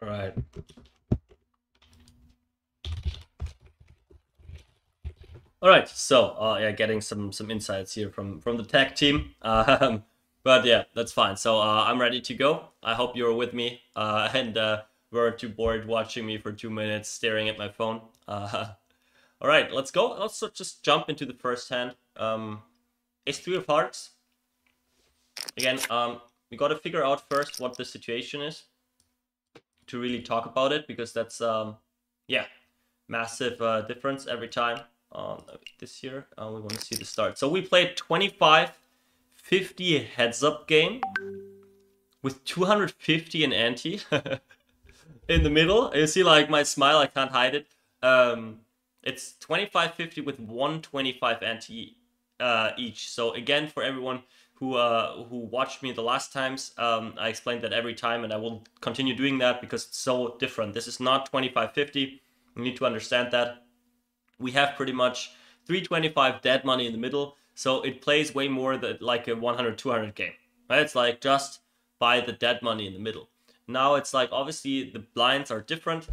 All right. All right. So, yeah, getting some insights here from the tech team. But yeah, that's fine. So I'm ready to go. I hope you're with me and weren't too bored watching me for 2 minutes staring at my phone. All right, let's go. Let's just jump into the first hand. Ace 3 of hearts. Again, we got to figure out first what the situation is to really talk about it, because that's yeah, massive difference every time. This year we want to see the start. So we played 25-50 heads up game with 250 in ante in the middle. You see, like, my smile, I can't hide it. It's 25-50 with 125 ante each. So again, for everyone who watched me the last times, I explained that every time, and I will continue doing that because it's so different. This is not 25-50. You need to understand that. We have pretty much 325 dead money in the middle, so it plays way more like a 100-200 game, right? It's like just buy the dead money in the middle. Now it's like, obviously the blinds are different,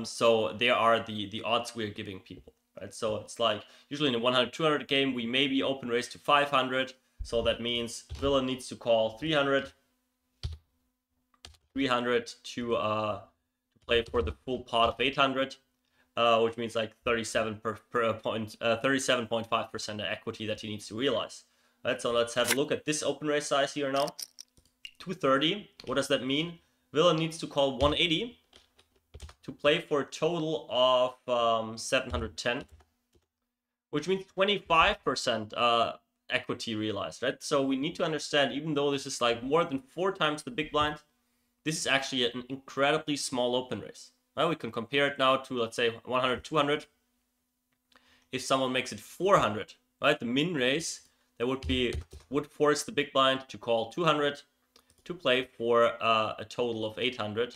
so there are the odds we're giving people, right? So it's like usually in a 100-200 game we maybe open raise to 500, so that means villain needs to call 300 to play for the full pot of 800. Which means like 37.5% equity that he needs to realize. Right, so let's have a look at this open raise size here now. 230. What does that mean? Villain needs to call 180 to play for a total of 710, which means 25% equity realized, right? So we need to understand, even though this is like more than 4 times the big blind, this is actually an incredibly small open raise. Well, we can compare it now to, let's say, 100-200. If someone makes it 400, right, the min raise, that would force the big blind to call 200 to play for a total of 800.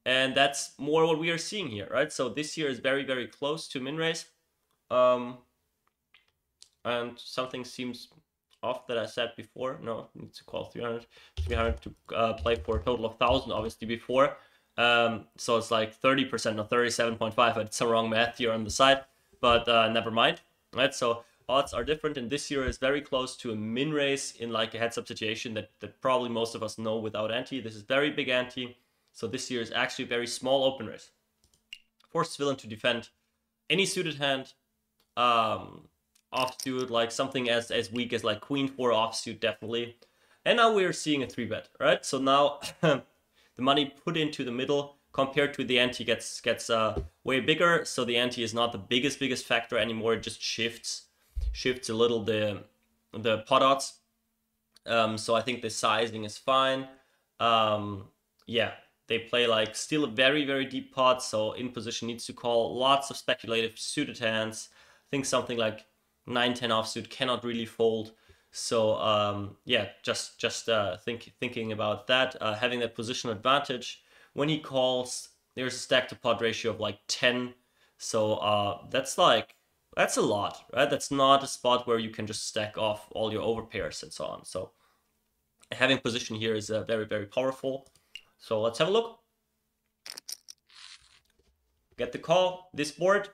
And that's more what we are seeing here, right? So this here is very, very close to min raise. And something seems off that I said before. No, it needs to call 300 to play for a total of 1,000, obviously, before. So it's like 30%, not 37.5. It's some wrong math here on the side, but never mind, right? So odds are different, and this year is very close to a min raise in like a heads up situation that probably most of us know without ante. This is very big ante, so this year is actually a very small open raise. Forces villain to defend any suited hand, offsuit, like something as weak as like queen 4 offsuit, definitely. And now we're seeing a 3-bet, right? So now the money put into the middle compared to the ante gets way bigger. So the ante is not the biggest factor anymore. It just shifts a little the pot odds. So I think the sizing is fine. Yeah, they play like still a very, very deep pot. So in position needs to call lots of speculative suited hands. I think something like 9-10 offsuit cannot really fold. So yeah, just thinking about that, having that positional advantage. When he calls, there's a stack to pot ratio of like 10. So that's a lot, right? That's not a spot where you can just stack off all your overpairs and so on. So having position here is very, very powerful. So let's have a look. Get the call, this board.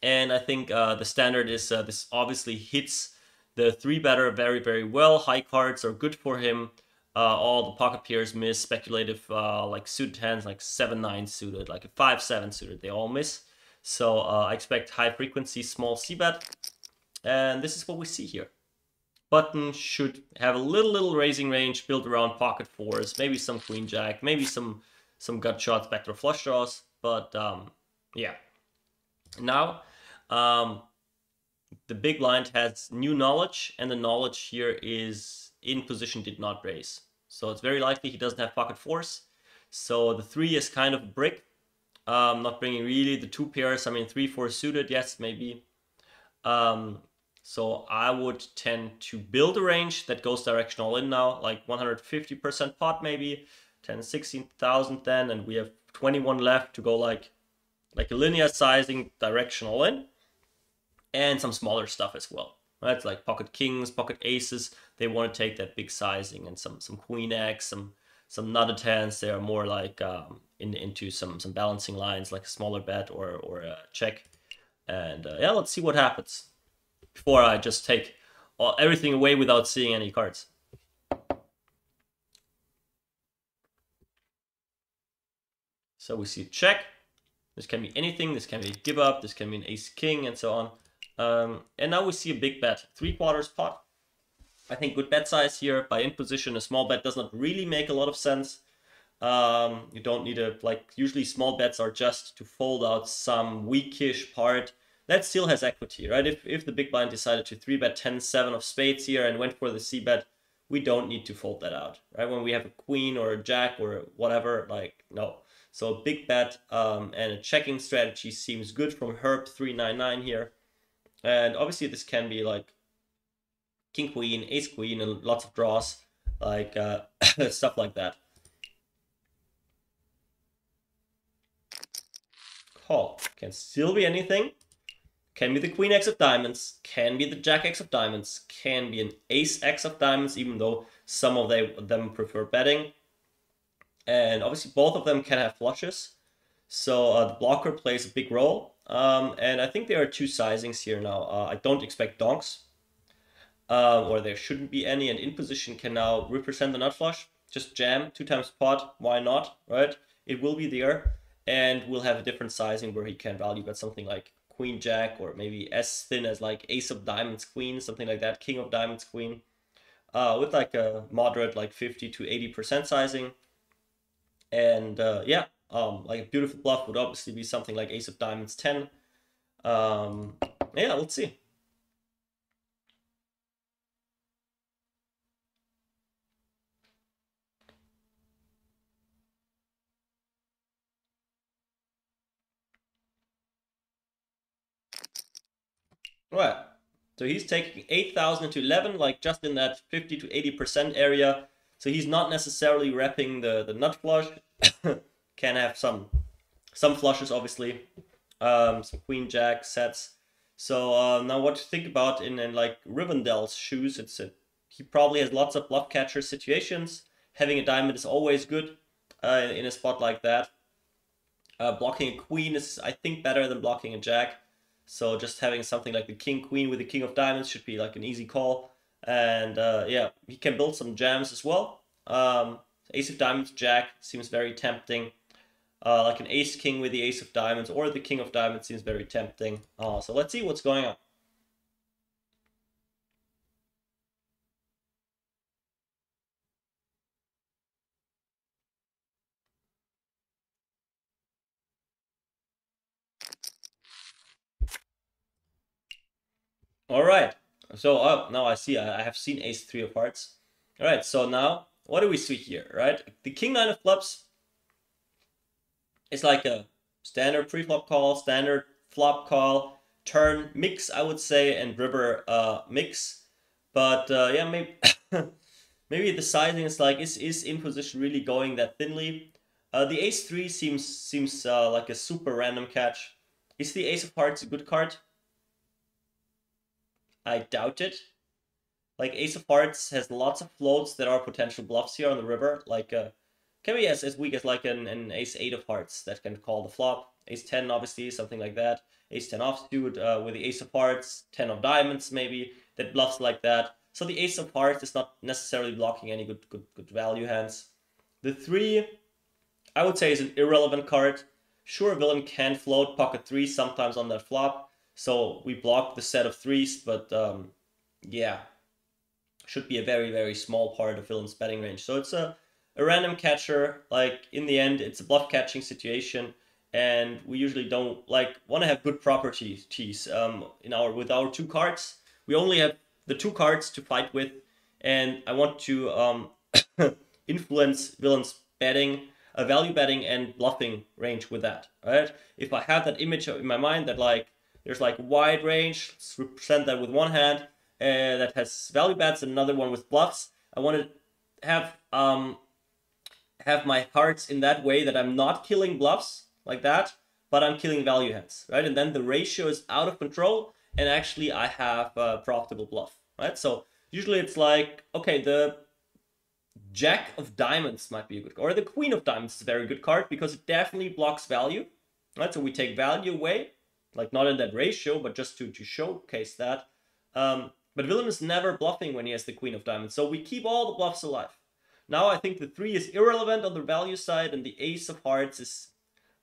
And I think the standard is this obviously hits the 3-better very, very well. High cards are good for him. All the pocket pairs miss. Speculative like suited hands, like 7-9 suited, like a 5-7 suited, they all miss. So I expect high frequency, small c-bet. And this is what we see here. Button should have a little raising range built around pocket 4s, maybe some queen jack, maybe some gut shots, backdoor flush draws. But yeah. Now, the big blind has new knowledge, and the knowledge here is in position did not raise. So it's very likely he doesn't have pocket 4s. So the 3 is kind of a brick. Not bringing really the 2 pairs. I mean, 3-4 suited, yes, maybe. So I would tend to build a range that goes direction all in now, like 150% pot maybe, 10-16,000 then, and we have 21 left to go like a linear sizing direction all in. And some smaller stuff as well, right? Like pocket kings, pocket aces. They want to take that big sizing, and some queen X, some some nutted hands, they are more like into some balancing lines, like a smaller bet or a check. And yeah, let's see what happens before I just take everything away without seeing any cards. So we see check. This can be anything. This can be a give up. This can be an ace king and so on. And now we see a big bet, 3/4 pot. I think good bet size here. By in position, a small bet does not really make a lot of sense. You don't need a, like, usually small bets are just to fold out some weakish part that still has equity, right? If the big blind decided to 3-bet 10-7 of spades here and went for the c-bet, we don't need to fold that out, right? When we have a queen or a jack or whatever, like, no. So a big bet and a checking strategy seems good from Herb 399 here. And obviously this can be like king queen, ace queen, and lots of draws, like stuff like that. Call. Can still be anything. Can be the queen x of diamonds, can be the jack x of diamonds, can be an ace x of diamonds, even though some of them prefer betting. And obviously both of them can have flushes. So the blocker plays a big role. And I think there are two sizings here now. I don't expect donks, or there shouldn't be any. And in position can now represent the nut flush. Just jam 2 times pot. Why not, right? It will be there. And we'll have a different sizing where he can value bet something like queen jack, or maybe as thin as like ace of diamonds queen, something like that, king of diamonds queen, with like a moderate like 50 to 80% sizing. And yeah, like a beautiful bluff would obviously be something like ace of diamonds 10. Yeah, let's see. Right, so he's taking 8,000 into 11, like just in that 50 to 80% area. So he's not necessarily repping the nut flush. Can have some flushes, obviously. Some queen jack sets. So now what to think about in like Rivendell's shoes? He probably has lots of bluff catcher situations. Having a diamond is always good in a spot like that. Blocking a queen is, I think, better than blocking a jack. So just having something like the king queen with the king of diamonds should be like an easy call. And yeah, he can build some jams as well. Ace of diamonds jack seems very tempting. Like an ace king with the ace of diamonds or the king of diamonds seems very tempting. So let's see what's going on. All right, so now I see I have seen ace 3 of hearts. All right, so now what do we see here, right? The king 9 of clubs is like a standard pre-flop call, standard flop call, turn mix, I would say, and river mix. But yeah, maybe maybe the sizing is like, is in position really going that thinly? The ace 3 seems like a super random catch. Is the ace of hearts a good card? I doubt it. Like ace of hearts has lots of floats that are potential bluffs here on the river. Like can be as weak as like an ace 8 of hearts that can call the flop. Ace 10 obviously, something like that. Ace 10 offsuit with the ace of hearts, 10 of diamonds maybe, that bluffs like that. So the ace of hearts is not necessarily blocking any good value hands. The 3, I would say, is an irrelevant card. Sure, villain can float pocket 3 sometimes on that flop. So we block the set of 3s, but yeah, should be a very, very small part of villain's betting range. So it's a random catcher. Like in the end, it's a bluff catching situation, and we usually don't like want to have good properties. With our 2 cards, we only have the 2 cards to fight with, and I want to influence villain's betting, value betting and bluffing range with that. Right? If I have that image in my mind that like there's like a wide range, let's represent that with one hand that has value bets and another one with bluffs. I want to have my hearts in that way that I'm not killing bluffs like that, but I'm killing value hands, right? And then the ratio is out of control, and actually I have a profitable bluff, right? So usually it's like, okay, the Jack of Diamonds might be a good card, or the Queen of Diamonds is a very good card because it definitely blocks value, right? So we take value away, like not in that ratio, but just to showcase that. But Willem is never bluffing when he has the Queen of Diamonds, so we keep all the bluffs alive. Now I think the 3 is irrelevant on the value side, and the Ace of Hearts is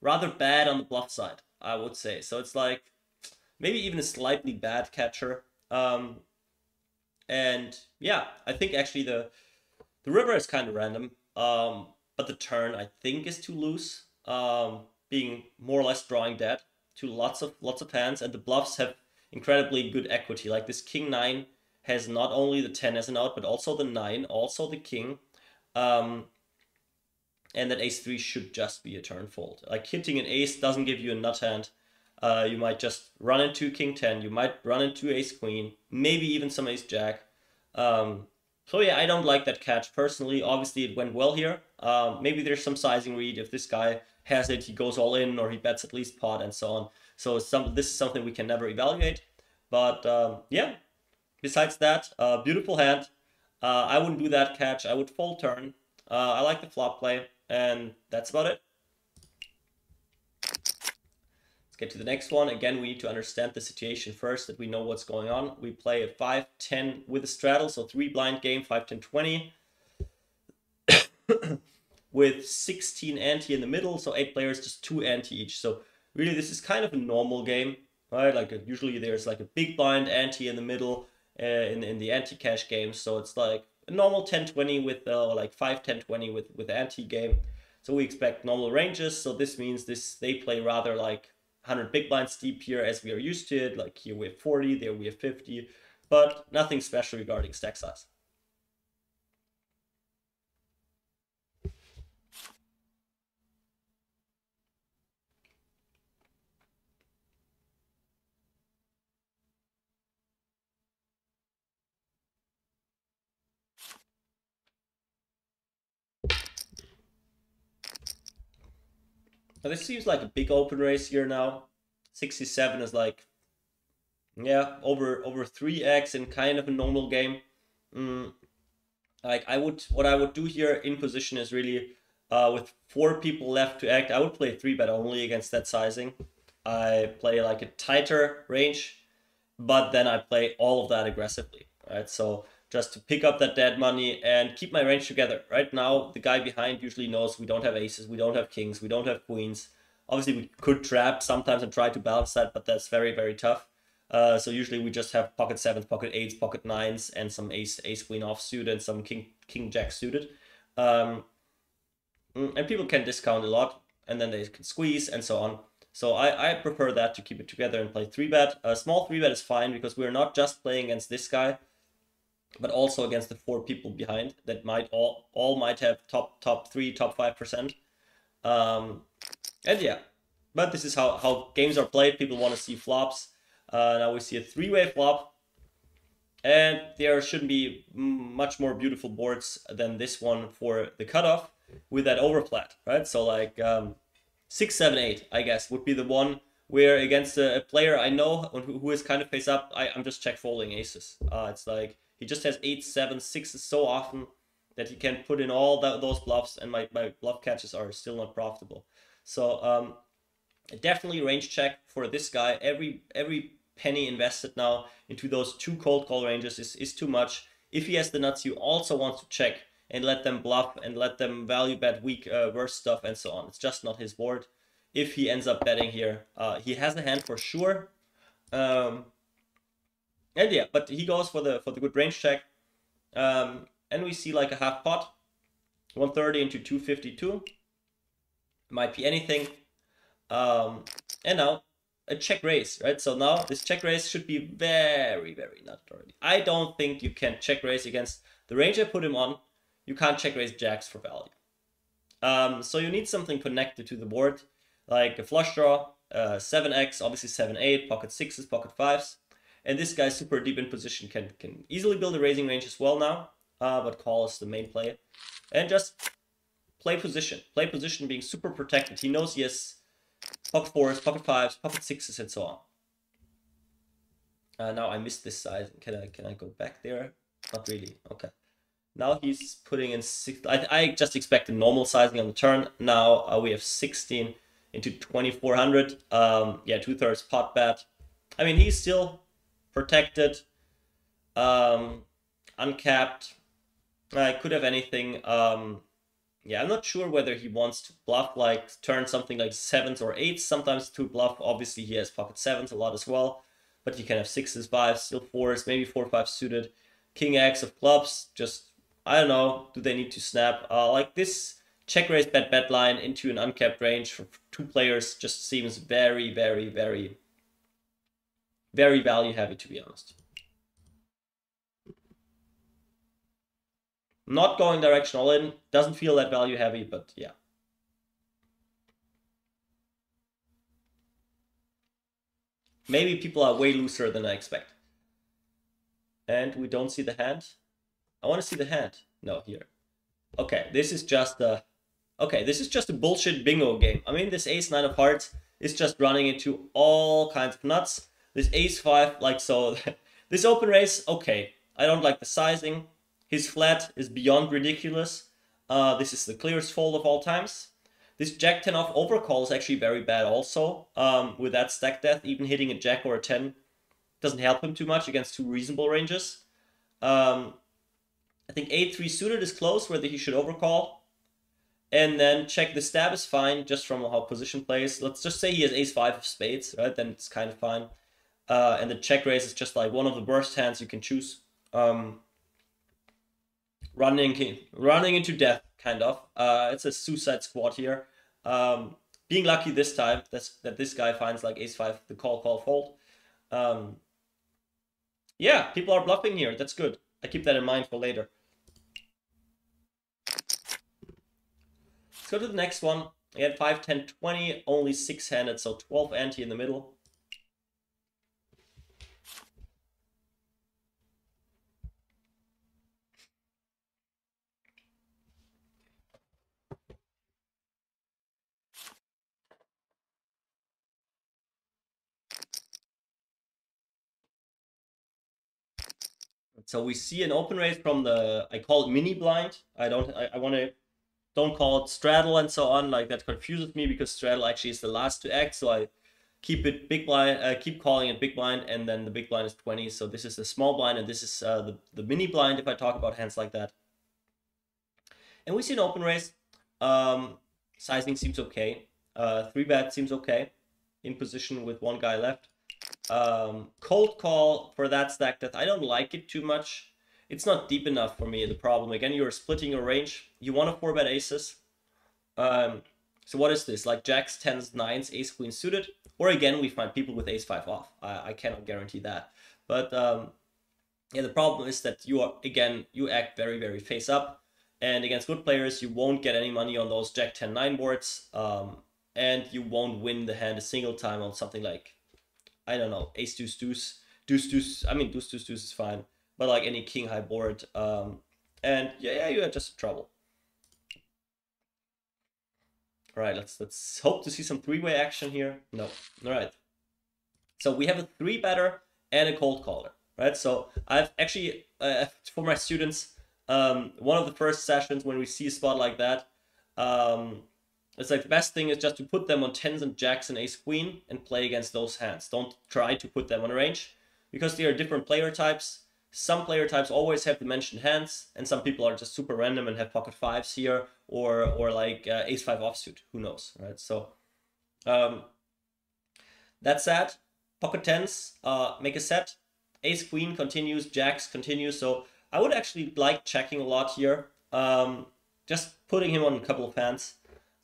rather bad on the bluff side, I would say. So it's like maybe even a slightly bad catcher. And yeah, I think actually the river is kind of random, but the turn I think is too loose, being more or less drawing dead to lots of hands, and the bluffs have incredibly good equity. Like this King 9 has not only the 10 as an out, but also the 9, also the King, and that Ace 3 should just be a turn fold. Like hitting an Ace doesn't give you a nut hand. You might just run into King 10, you might run into Ace Queen, maybe even some Ace Jack. So yeah, I don't like that catch personally. Obviously it went well here. Maybe there's some sizing read. If this guy has it, he goes all in, or he bets at least pot and so on. So this is something we can never evaluate. But yeah, besides that, beautiful hand. I wouldn't do that catch. I would fold turn. I like the flop play, and that's about it. Let's get to the next one. Again, we need to understand the situation first, that we know what's going on. We play a 5-10 with a straddle, so 3 blind game, 5-10-20. With 16 ante in the middle, so 8 players, just 2 ante each. So really this is kind of a normal game, right? Like usually there's like a big blind ante in the middle in the ante-cash games. So it's like a normal 10-20 with like 5-10-20 with ante game. So we expect normal ranges. So this means they play rather like 100 big blinds deep here as we are used to it. Like here we have 40, there we have 50, but nothing special regarding stack size. Now this seems like a big open race here now. 67 is like, yeah, over 3x in kind of a normal game. Like what I would do here in position is really, with 4 people left to act, I would play 3-bet only against that sizing. I play like a tighter range, but then I play all of that aggressively, right? So just to pick up that dead money and keep my range together. Right now, the guy behind usually knows we don't have aces, we don't have kings, we don't have queens. Obviously, we could trap sometimes and try to balance that, but that's very, very tough. So usually we just have pocket 7s, pocket 8s, pocket 9s, and some ace queen offsuit and some king jack suited. And people can discount a lot, and then they can squeeze and so on. So I prefer that, to keep it together and play 3-bet. A small 3-bet is fine because we're not just playing against this guy, but also against the 4 people behind that might all might have top 3, top 5%. And yeah, but this is how games are played. People want to see flops. Now we see a 3-way flop, and there shouldn't be much more beautiful boards than this one for the cutoff with that overflat, right? So like 6, 7, 8, I guess, would be the one where against a player I know who is kind of face up, I'm just check folding aces. It's like he just has 8, 7, 6s so often that he can put in all those bluffs, and my bluff catches are still not profitable. So definitely range check for this guy. Every penny invested now into those 2 cold call ranges is too much. If he has the nuts, you also want to check and let them bluff and let them value bet weak worse stuff and so on. It's just not his board. If he ends up betting here, he has a hand for sure. And yeah, but he goes for the good range check. And we see like a half pot, 130 into 252. Might be anything. And now a check raise, right? So now this check raise should be very, very nut already. I don't think you can check raise against the range I put him on. You can't check raise jacks for value. So you need something connected to the board, like a flush draw, 7x, obviously 7-8, pocket 6s, pocket 5s. And this guy super deep in position can easily build a raising range as well now, but call is the main play. And just play position being super protected. He knows he has pocket 4s, pocket 5s, pocket 6s, and so on. Now I missed this size. Can I go back there? Not really. Okay. Now he's putting in 6. I just expect a normal sizing on the turn. Now we have 16 into 2400. Yeah, 2/3 pot bet. I mean, he's still protected, uncapped. I could have anything. Yeah, I'm not sure whether he wants to bluff, like turn something like 7s or 8s sometimes to bluff. Obviously, he has pocket 7s a lot as well, but you can have 6s, 5s, still 4s, maybe 4-5 suited. King X of clubs, just, I don't know, do they need to snap? Like this check raise bet line into an uncapped range for 2 players just seems very, very, very, very value heavy, to be honest. Not going direction all in, doesn't feel that value heavy, but yeah. Maybe people are way looser than I expect. And we don't see the hand. I want to see the hand. No, here. Okay, this is just a... Okay, this is just a bullshit bingo game. I mean, this ace-9 of hearts is just running into all kinds of nuts. This ace-5, like so... This open raise, okay. I don't like the sizing. His flat is beyond ridiculous. This is the clearest fold of all times. This jack-10 off overcall is actually very bad also. With that stack depth, even hitting a jack or a 10 doesn't help him too much against 2 reasonable ranges. I think 8-3 suited is close, whether he should overcall. And then check the stab is fine, just from how position plays. Let's just say he has ace-5 of spades, right? Then it's kind of fine. And the check raise is just like one of the worst hands you can choose. Running into death, kind of. It's a suicide squad here. Being lucky this time that this guy finds like ace-5, the call fold. Yeah, people are bluffing here. That's good. I keep that in mind for later. Let's go to the next one. I had 5, 10, 20, only 6-handed, so 12 ante in the middle. So we see an open raise from the, I call it mini blind. Don't call it straddle and so on. Like that confuses me because straddle actually is the last to act. So I keep it big blind, keep calling it big blind, and then the big blind is 20. So this is the small blind, and this is the mini blind if I talk about hands like that. And we see an open raise. Sizing seems okay. 3-bet seems okay. In position with one guy left. Cold call for that stack depth. I don't like it too much. It's not deep enough for me. The problem, again, you're splitting your range. You want to 4-bet aces. So what is this? Like jacks, 10s, 9s, ace, queen suited? Or again, we find people with ace-5 off. I cannot guarantee that. But yeah, the problem is that you act very, very face up. And against good players, you won't get any money on those jack 10-9 boards. And you won't win the hand a single time on something like, I don't know, ace deuce deuce, deuce deuce. I mean, deuce deuce deuce is fine, but like any king high board, and yeah, you are just in trouble. All right, let's hope to see some 3-way action here. No, all right. So we have a 3-better and a cold caller, right? So I've actually for my students, one of the first sessions when we see a spot like that, it's like the best thing is just to put them on 10s and jacks and ace queen and play against those hands. Don't try to put them on a range because they are different player types. Some player types always have the mentioned hands, and some people are just super random and have pocket 5s here or like ace-5 offsuit. Who knows, right? So that said, pocket 10s make a set. Ace queen continues, jacks continues. So I would actually like checking a lot here. Just putting him on a couple of hands.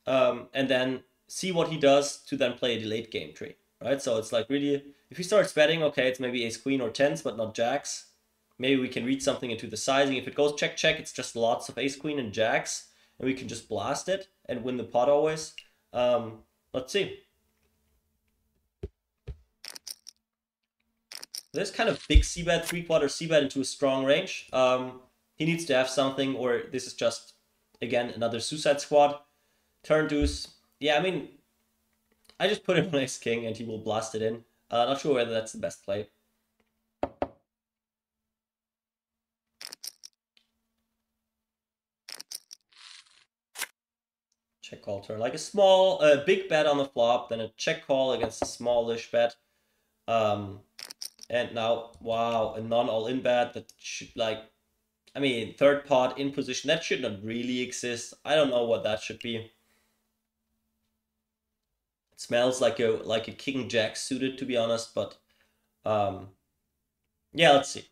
And then see what he does to then play a delayed game tree, right? So it's like really, if he starts betting, okay, it's maybe ace queen or 10s, but not jacks. Maybe we can read something into the sizing. If it goes check, check, it's just lots of ace queen and jacks, and we can just blast it and win the pot always. Let's see. This kind of big c-bet, 3/4 c-bet into a strong range. He needs to have something, or this is just, again, another suicide squad. Turn deuce. Yeah, I mean, I just put him on ace king and he will blast it in. Not sure whether that's the best play. Check call turn, like a small, big bet on the flop, then a check call against a smallish bet. And now, wow, a non-all-in bet that should, like, I mean, third pot in position, that should not really exist. I don't know what that should be. It smells like a king jack suited, to be honest, but yeah, let's see.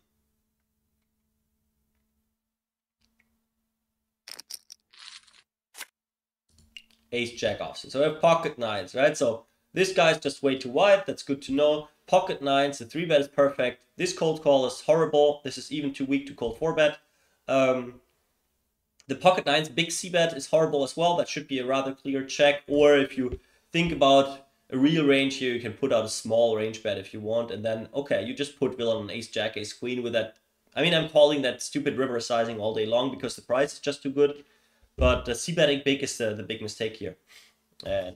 Ace jack offsuit. So we have pocket nines, right? So this guy's just way too wide. That's good to know. Pocket nines, the 3-bet is perfect. This cold call is horrible. This is even too weak to call 4-bet. The pocket nines big c-bet is horrible as well. That should be a rather clear check. Or if you think about a real range here, you can put out a small range bet if you want. And then, okay, you just put villain on ace jack, ace queen with that. I mean, I'm calling that stupid river sizing all day long because the price is just too good. But c-betting big is the big mistake here. And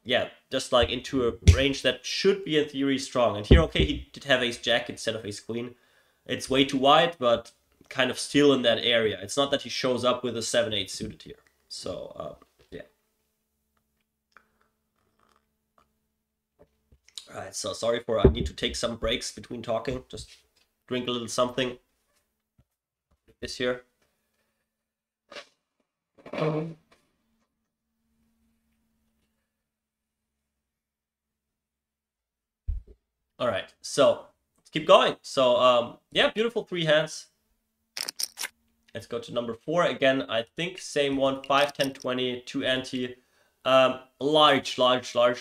yeah, just like into a range that should be in theory strong. And here, okay, he did have ace jack instead of ace queen. It's way too wide, but kind of still in that area. It's not that he shows up with a 7-8 suited here. So yeah. All right, so sorry for, I need to take some breaks between talking. Just drink a little something. This here. All right, so let's keep going. So yeah, beautiful 3 hands. Let's go to number 4 again. I think same one, 5, 10, 20, 2 ante. Large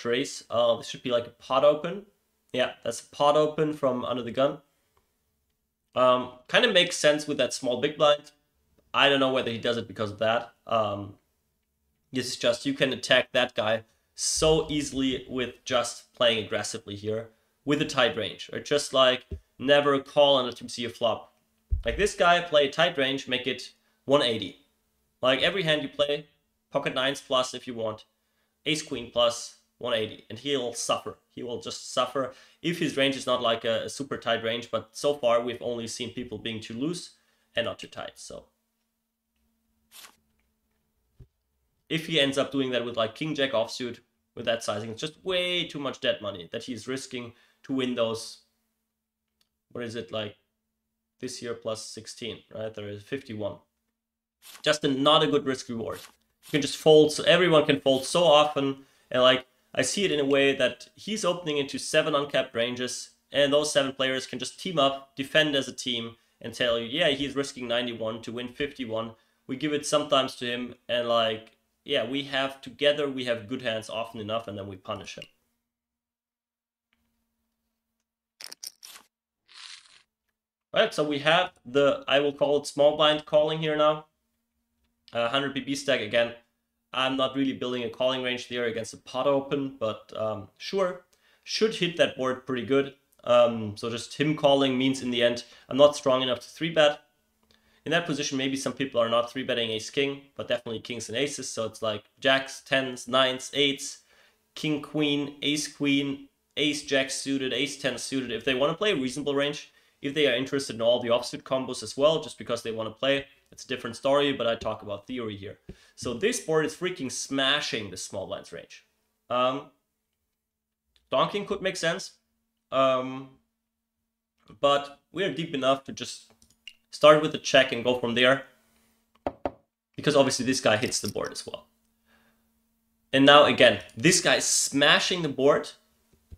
raise. This should be like a pot open. Yeah, that's a pot open from under the gun. Kind of makes sense with that small big blind. I don't know whether he does it because of that. This is just, you can attack that guy so easily with just playing aggressively here with a tight range, or just like never call and let him see a flop. Like this guy, play a tight range, make it 180. Like every hand you play, pocket nines plus if you want, ace queen plus 180, and he'll suffer. He will just suffer if his range is not like a super tight range, but so far we've only seen people being too loose and not too tight. So if he ends up doing that with like king jack offsuit with that sizing, it's just way too much dead money that he's risking to win those. What is it, like this year plus 16, right? There is 51. Just not a good risk reward. You can just fold, so everyone can fold so often, and like I see it in a way that he's opening into 7 uncapped ranges, and those 7 players can just team up, defend as a team, and tell you, yeah, he's risking 91 to win 51. We give it sometimes to him, and like, yeah, we have together, we have good hands often enough, and then we punish him. Right, so we have the, I will call it small blind calling here now. 100 BB stack again. I'm not really building a calling range there against a pot open, but sure, should hit that board pretty good. So just him calling means in the end, I'm not strong enough to 3-bet. In that position, maybe some people are not 3-betting ace-king, but definitely kings and aces. So it's like jacks, 10s, 9s, 8s, king-queen, ace-queen, ace-jack suited, ace-10 suited. If they want to play a reasonable range, if they are interested in all the offsuit combos as well, just because they want to play, it's a different story, but I talk about theory here. So this board is freaking smashing the small blinds range. Donking could make sense, but we're deep enough to just start with the check and go from there, because obviously this guy hits the board as well. And now again, this guy is smashing the board,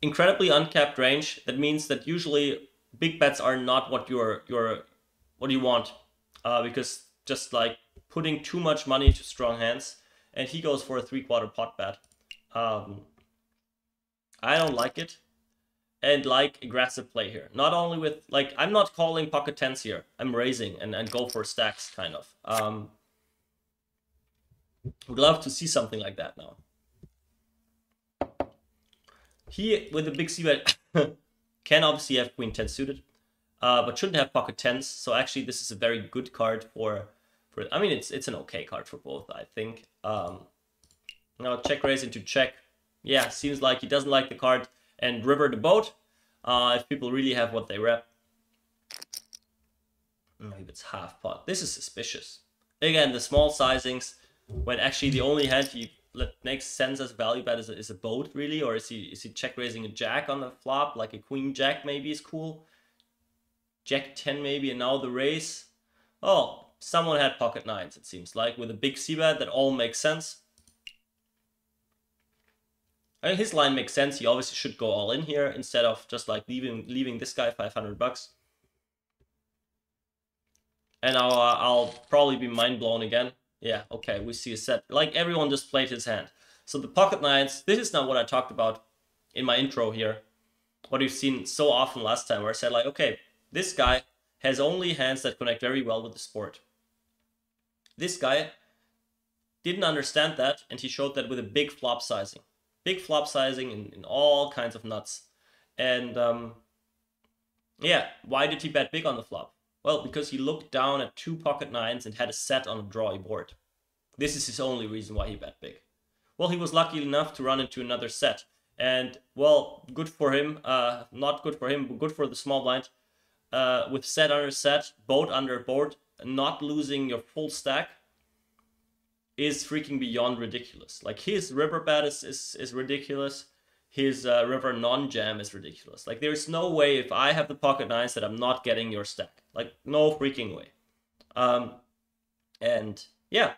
incredibly uncapped range. That means that usually big bets are not what you want, because just like putting too much money to strong hands, and he goes for a 3/4 pot bet. I don't like it, and like aggressive play here. Not only with, like, I'm not calling pocket tens here. I'm raising and go for stacks, kind of. Would love to see something like that now. He, with a big c-bet, can obviously have queen 10 suited, but shouldn't have pocket tens. So actually, this is a very good card for I mean, it's an okay card for both, I think. Now check raise into check. Yeah, seems like he doesn't like the card, and river the boat. If people really have what they rep. Maybe it's half pot. This is suspicious. Again, the small sizings, when actually the only hand he that makes sense as value bet is a boat really, or is he check raising a jack on the flop, like a queen jack maybe is cool, jack 10 maybe, and now the raise. Oh, someone had pocket nines, it seems like, with a big c-bet. That all makes sense. I mean, his line makes sense. He obviously should go all in here instead of just like leaving this guy 500 bucks. And I'll probably be mind blown again. Yeah, okay, we see a set. Like, everyone just played his hand. So the pocket nines, this is not what I talked about in my intro here. What you've seen so often last time, where I said like, okay, this guy has only hands that connect very well with the sport. This guy didn't understand that, and he showed that with a big flop sizing. Big flop sizing in all kinds of nuts. And yeah, why did he bet big on the flop? Well, because he looked down at 2 pocket nines and had a set on a drawy board. This is his only reason why he bet big. Well, he was lucky enough to run into another set. And, well, good for him. Not good for him, but good for the small blind. With set under set, boat under board, not losing your full stack is freaking beyond ridiculous. Like, his river bet is ridiculous. His river non-jam is ridiculous. Like, there's no way if I have the pocket nines that I'm not getting your stack. Like, no freaking way. And yeah,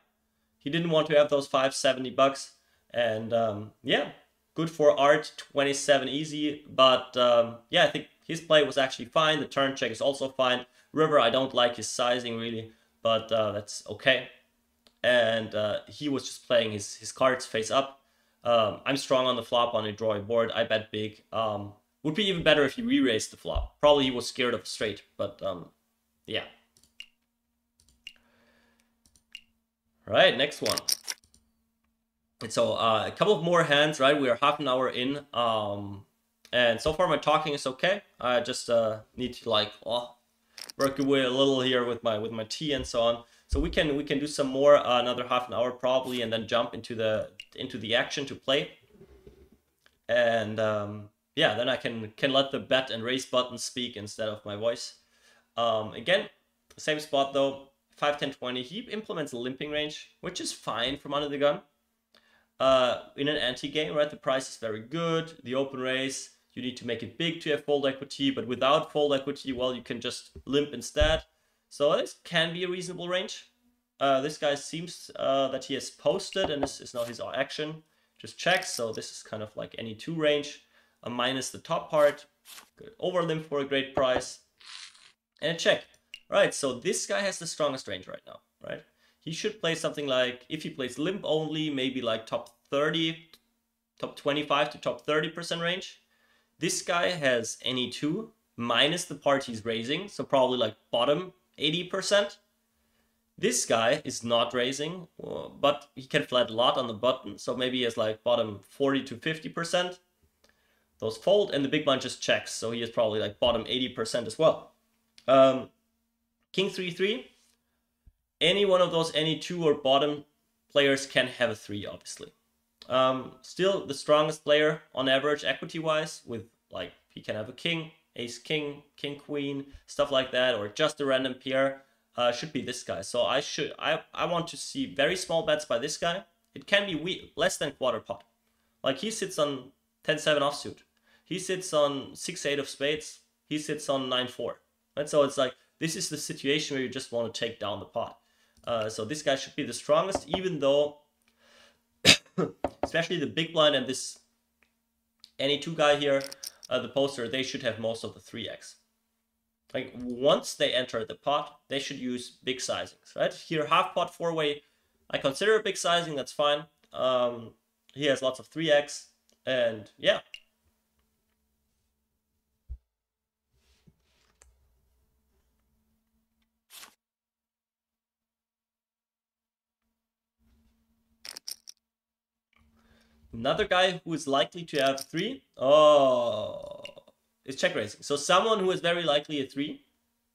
he didn't want to have those 570 bucks. And yeah, good for Art, 27 easy. But yeah, I think his play was actually fine. The turn check is also fine. River, I don't like his sizing really, but that's okay. And he was just playing his cards face up. I'm strong on the flop on a drawy board. I bet big. Would be even better if he re-raised the flop. Probably he was scared of a straight, but yeah. Right, next one. And so a couple of more hands, right? We are half an hour in. And so far my talking is okay. I just need to like work away a little here with my tea and so on. So we can do some more, another half an hour probably, and then jump into the action to play. And yeah, then I can let the bet and raise button speak instead of my voice. Again, same spot though, 5, 10, 20. He implements a limping range, which is fine from under the gun. In an anti-game, right? The price is very good. The open raise, you need to make it big to have fold equity, but without fold equity, well, you can just limp instead. So this can be a reasonable range. This guy seems that he has posted, and this is now his action. Just checks, so this is kind of like any 2 range, minus the top part. Good. Over limp for a great price. And a check. Right, so this guy has the strongest range right now, right? He should play something like, if he plays limp only, maybe like top 30, top 25 to top 30% range. This guy has any 2, minus the part he's raising, so probably like bottom 80%. This guy is not raising, but he can flat a lot on the button, so maybe he has like bottom 40 to 50%. Those fold, and the big blind just checks, so he has probably like bottom 80% as well. King 3-3. Any one of those any 2 or bottom players can have a 3, obviously. Still the strongest player on average equity-wise, with like he can have a king, ace king, king queen, stuff like that, or just a random pair. Should be this guy. So I want to see very small bets by this guy. It can be less than quarter pot. Like he sits on 10-7 offsuit. He sits on 6-8 of spades. He sits on 9-4. Right? So it's like, this is the situation where you just want to take down the pot. So this guy should be the strongest, even though, especially the big blind and this any 2 guy here, the poster, they should have most of the 3x. Like once they enter the pot, they should use big sizings, right? Here, half pot 4-way, I consider a big sizing, that's fine. He has lots of 3x, and yeah. Another guy who is likely to have 3, is check raising. So someone who is very likely a 3,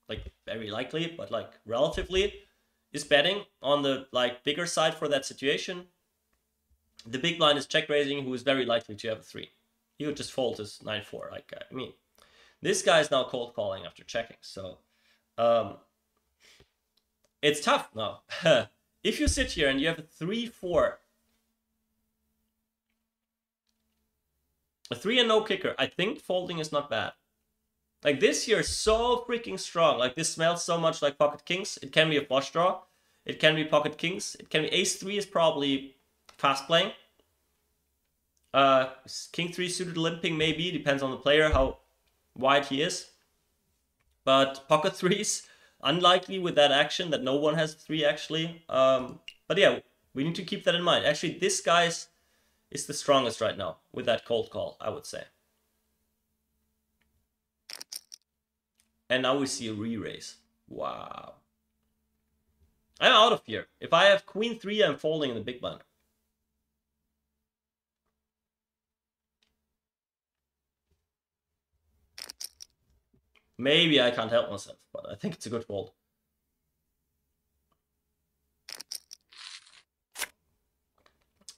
like very likely, but like relatively, is betting on the like bigger side for that situation. The big blind is check raising, who is very likely to have a 3. He would just fold his 9-4. Like, I mean, this guy is now cold calling after checking. So it's tough now. If you sit here and you have a 3-4 A 3 and no kicker. I think folding is not bad. Like this here is so freaking strong. Like this smells so much like pocket kings. It can be a flush draw. It can be pocket kings. It can be ace 3 is probably fast playing. King 3 suited limping maybe. Depends on the player how wide he is. But pocket 3s, unlikely with that action that no one has 3 actually. But yeah, we need to keep that in mind. Actually, this guy is the strongest right now with that cold call, I would say. And now we see a re-raise. Wow. I'm out of here. If I have queen 3, I'm folding in the big blind. Maybe I can't help myself, but I think it's a good fold.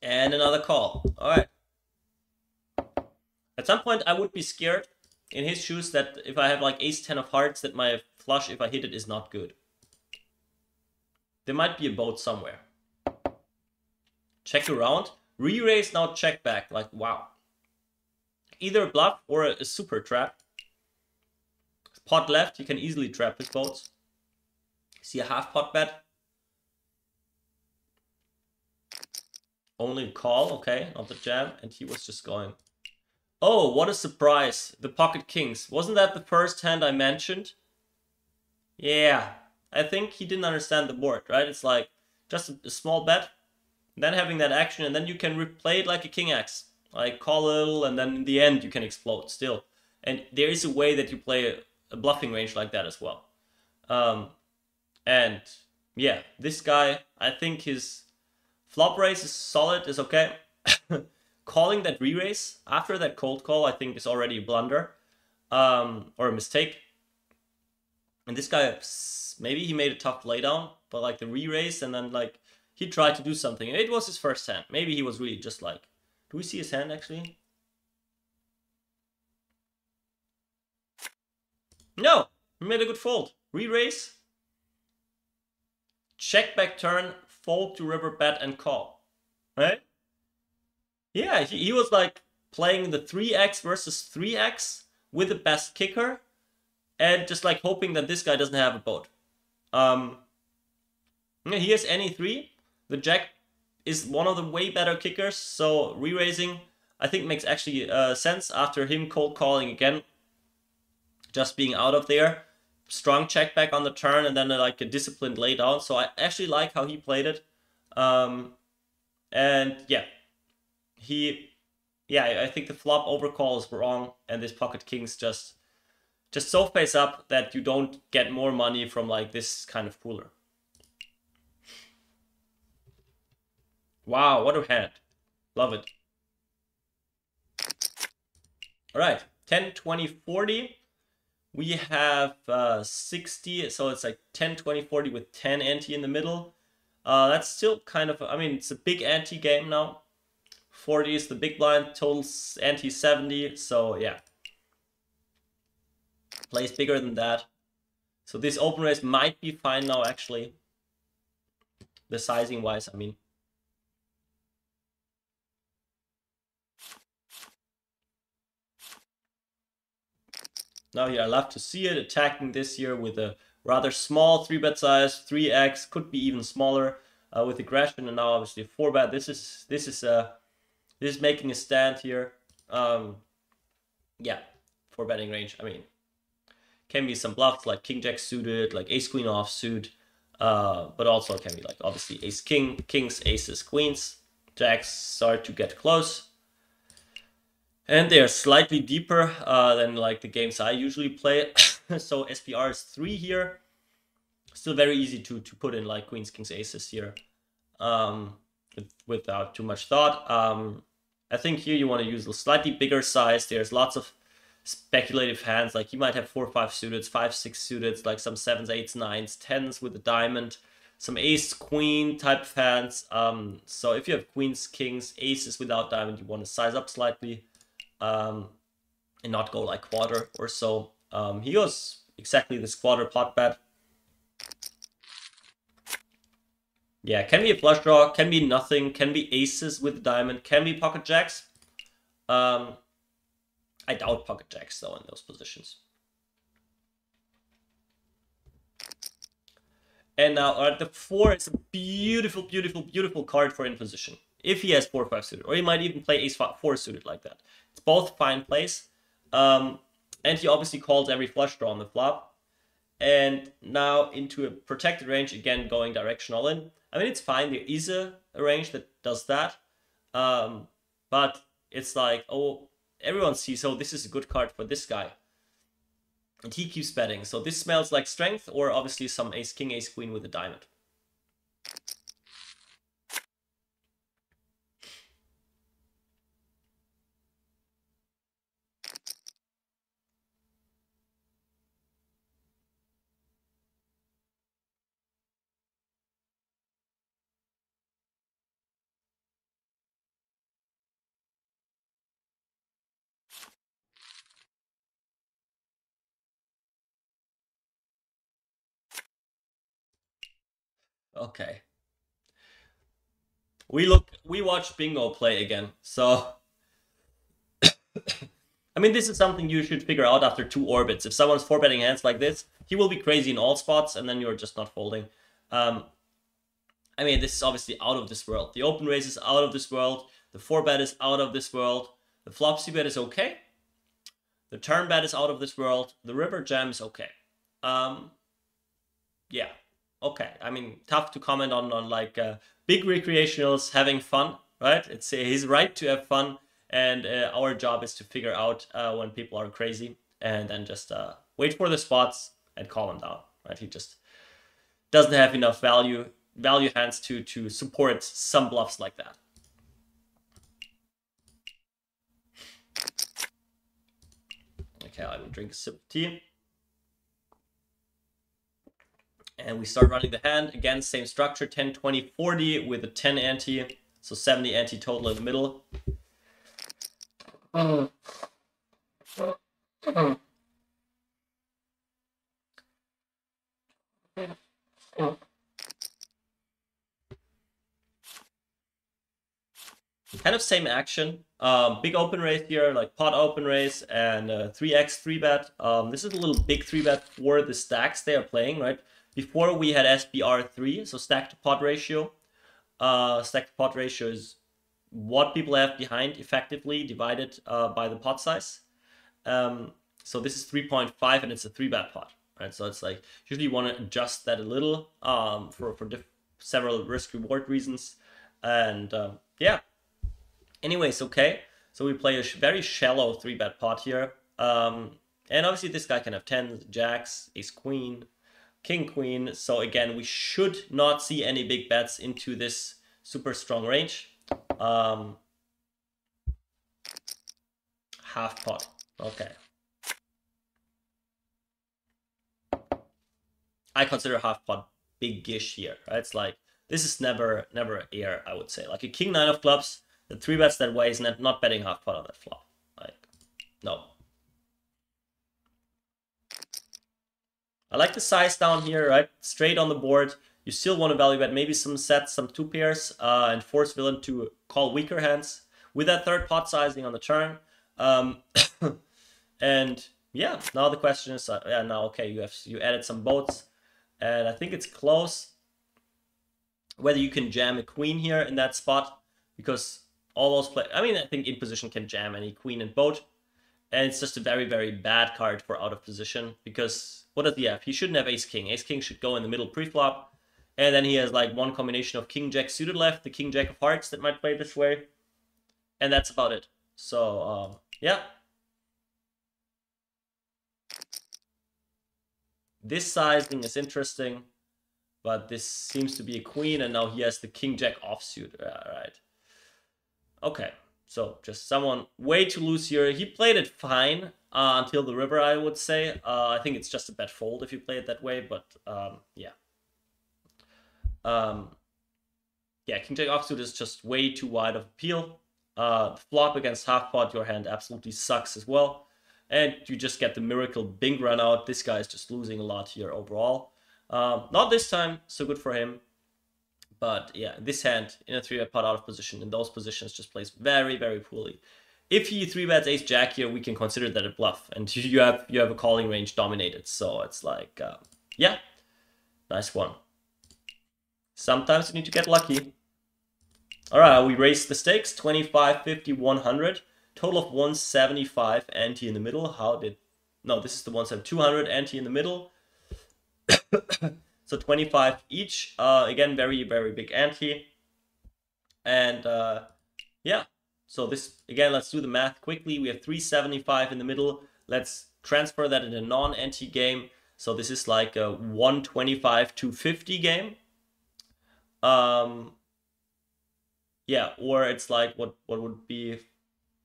And another call. All right. At some point, I would be scared in his shoes that if I have like ace 10 of hearts, that my flush, if I hit it, is not good. There might be a boat somewhere. Check around. Re-raise, now check back. Like, wow. Either a bluff or a super trap. Pot left, you can easily trap with boats. See a half pot bet. Only call, okay, not the jam. And he was just going. Oh, what a surprise. The pocket kings. Wasn't that the first hand I mentioned? Yeah, I think he didn't understand the board, right? It's like just a small bet, then having that action, and then you can replay it like a king X. Like call a little, and then in the end you can explode still. And there is a way that you play a bluffing range like that as well. And yeah, this guy, I think his flop raise is solid, is okay. Calling that re-raise after that cold call, I think is already a blunder or a mistake. And this guy, maybe he made a tough laydown, but like the re-raise and then like he tried to do something. And it was his first hand. Maybe he was really just like, do we see his hand actually? No, he made a good fold. Re-raise, check back turn, fold to river bet and call, right? Yeah, he was like playing the 3x versus 3x with the best kicker and just like hoping that this guy doesn't have a boat. He has any 3. The jack is one of the way better kickers, so re-raising I think makes actually sense after him cold calling again. Just being out of there. Strong check back on the turn and then like a disciplined laydown. So I actually like how he played it. And yeah. I think the flop overcall is wrong. And this pocket kings just so face up that you don't get more money from like this kind of cooler. Wow, what a hand. Love it. All right, 10, 20, 40. We have 60, so it's like 10, 20, 40 with 10 ante in the middle. That's still kind of, I mean, it's a big ante game now. 40 is the big blind, total ante 70, so yeah. Plays bigger than that. So this open raise might be fine now, actually. The sizing wise, I mean. Now here, I love to see it attacking this year with a rather small 3-bet size, 3x, could be even smaller with aggression, and now obviously 4-bet. This is making a stand here. Yeah, 4-betting range. I mean, can be some bluffs like king jack suited, like ace queen offsuit, but also it can be like obviously ace king, kings, aces, queens. Jacks start to get close. And they're slightly deeper than like the games I usually play. So SPR is 3 here. Still very easy to put in like queens, kings, aces here without too much thought. I think here you want to use a slightly bigger size. There's lots of speculative hands. Like you might have 4, 5 suited, 5, 6 suited, like some 7s, 8s, 9s, 10s with a diamond, some ace, queen type of hands. So if you have queens, kings, aces without diamond, you want to size up slightly. And not go like quarter or so. He goes exactly this quarter pot bet. Yeah, can be a flush draw, can be nothing, can be aces with the diamond, can be pocket jacks. I doubt pocket jacks though in those positions. And now the 4 is a beautiful, beautiful, beautiful card for in position. If he has 4-5 suited, or he might even play ace-4 suited like that. It's both fine plays. And he obviously calls every flush draw on the flop. And now into a protected range, again, going directional in. I mean, it's fine. There is a range that does that. But it's like, oh, everyone sees, oh, this is a good card for this guy. And he keeps betting. So this smells like strength, or obviously some ace-king, ace-queen with a diamond. Okay. We watch Bingo play again. So I mean, this is something you should figure out after 2 orbits. If someone's 4-betting hands like this, he will be crazy in all spots, and then you're just not folding. I mean, this is obviously out of this world. The open raise is out of this world. The 4-bet is out of this world. The flop C-bet is okay. The turn bet is out of this world. The river jam is okay. Yeah. Okay, I mean, tough to comment on like big recreationals having fun, right? It's his right to have fun, and our job is to figure out when people are crazy, and then just wait for the spots and calm them down, right? He just doesn't have enough value hands to support some bluffs like that. Okay, I will drink a sip of tea. And we start running the hand. Again, same structure, 10, 20, 40 with a 10 ante. So 70 ante total in the middle. Kind of same action. Big open raise here, like pot open raise and 3x 3-bet. This is a little big 3-bet for the stacks they are playing, right? Before we had SBR3, so stack to pot ratio. Stack to pot ratio is what people have behind effectively divided by the pot size. So this is 3.5 and it's a 3-bet pot, right? So it's like usually you want to adjust that a little for several risk reward reasons. And yeah. Anyways, okay. So we play a very shallow 3-bet pot here. And obviously this guy can have 10s, jacks, ace queen, king queen. So again, we should not see any big bets into this super strong range. Half pot. Okay. I consider half pot big-ish here, right? It's like, this is never air, I would say. Like a king 9 of clubs, the 3-bets that way is not betting half pot on that flop. Like, no. I like the size down here, right? Straight on the board. You still want to value bet maybe some sets, some 2 pairs, and force villain to call weaker hands with that 3rd pot sizing on the turn. And yeah, now the question is, yeah, now okay, you added some boats, and I think it's close whether you can jam a queen here in that spot, because all those I mean, I think in position can jam any queen and boat, and it's just a very, very bad card for out of position, because what does he have? He shouldn't have ace king. Ace king should go in the middle pre-flop, and then he has like one combination of king jack suited left, the king jack of hearts that might play this way, and that's about it. So yeah, this sizing is interesting, but this seems to be a queen, and now he has the king jack offsuit. Right. Okay, so just someone way too loose here. He played it fine until the river, I would say. I think it's just a bad fold if you play it that way, but yeah. Yeah, king jack offsuit is just way too wide of appeal. Flop against half pot, your hand absolutely sucks as well. And you just get the miracle bing run out. This guy is just losing a lot here overall. Not this time, so good for him. But yeah, this hand in a 3-bet pot out of position, in those positions, just plays very, very poorly. if he 3-bets ace jack here, we can consider that a bluff, and you have a calling range dominated. So it's like, yeah, nice one. Sometimes you need to get lucky. All right, we raised the stakes, 25, 50, 100, total of 175, ante in the middle. No, this is the 170, 200, ante in the middle. So 25 each. Again, very, very big ante. And yeah, so this, again, let's do the math quickly. We have 375 in the middle. Let's transfer that in a non-ante game. So this is like a 125 to 50 game. Yeah, or it's like what would be,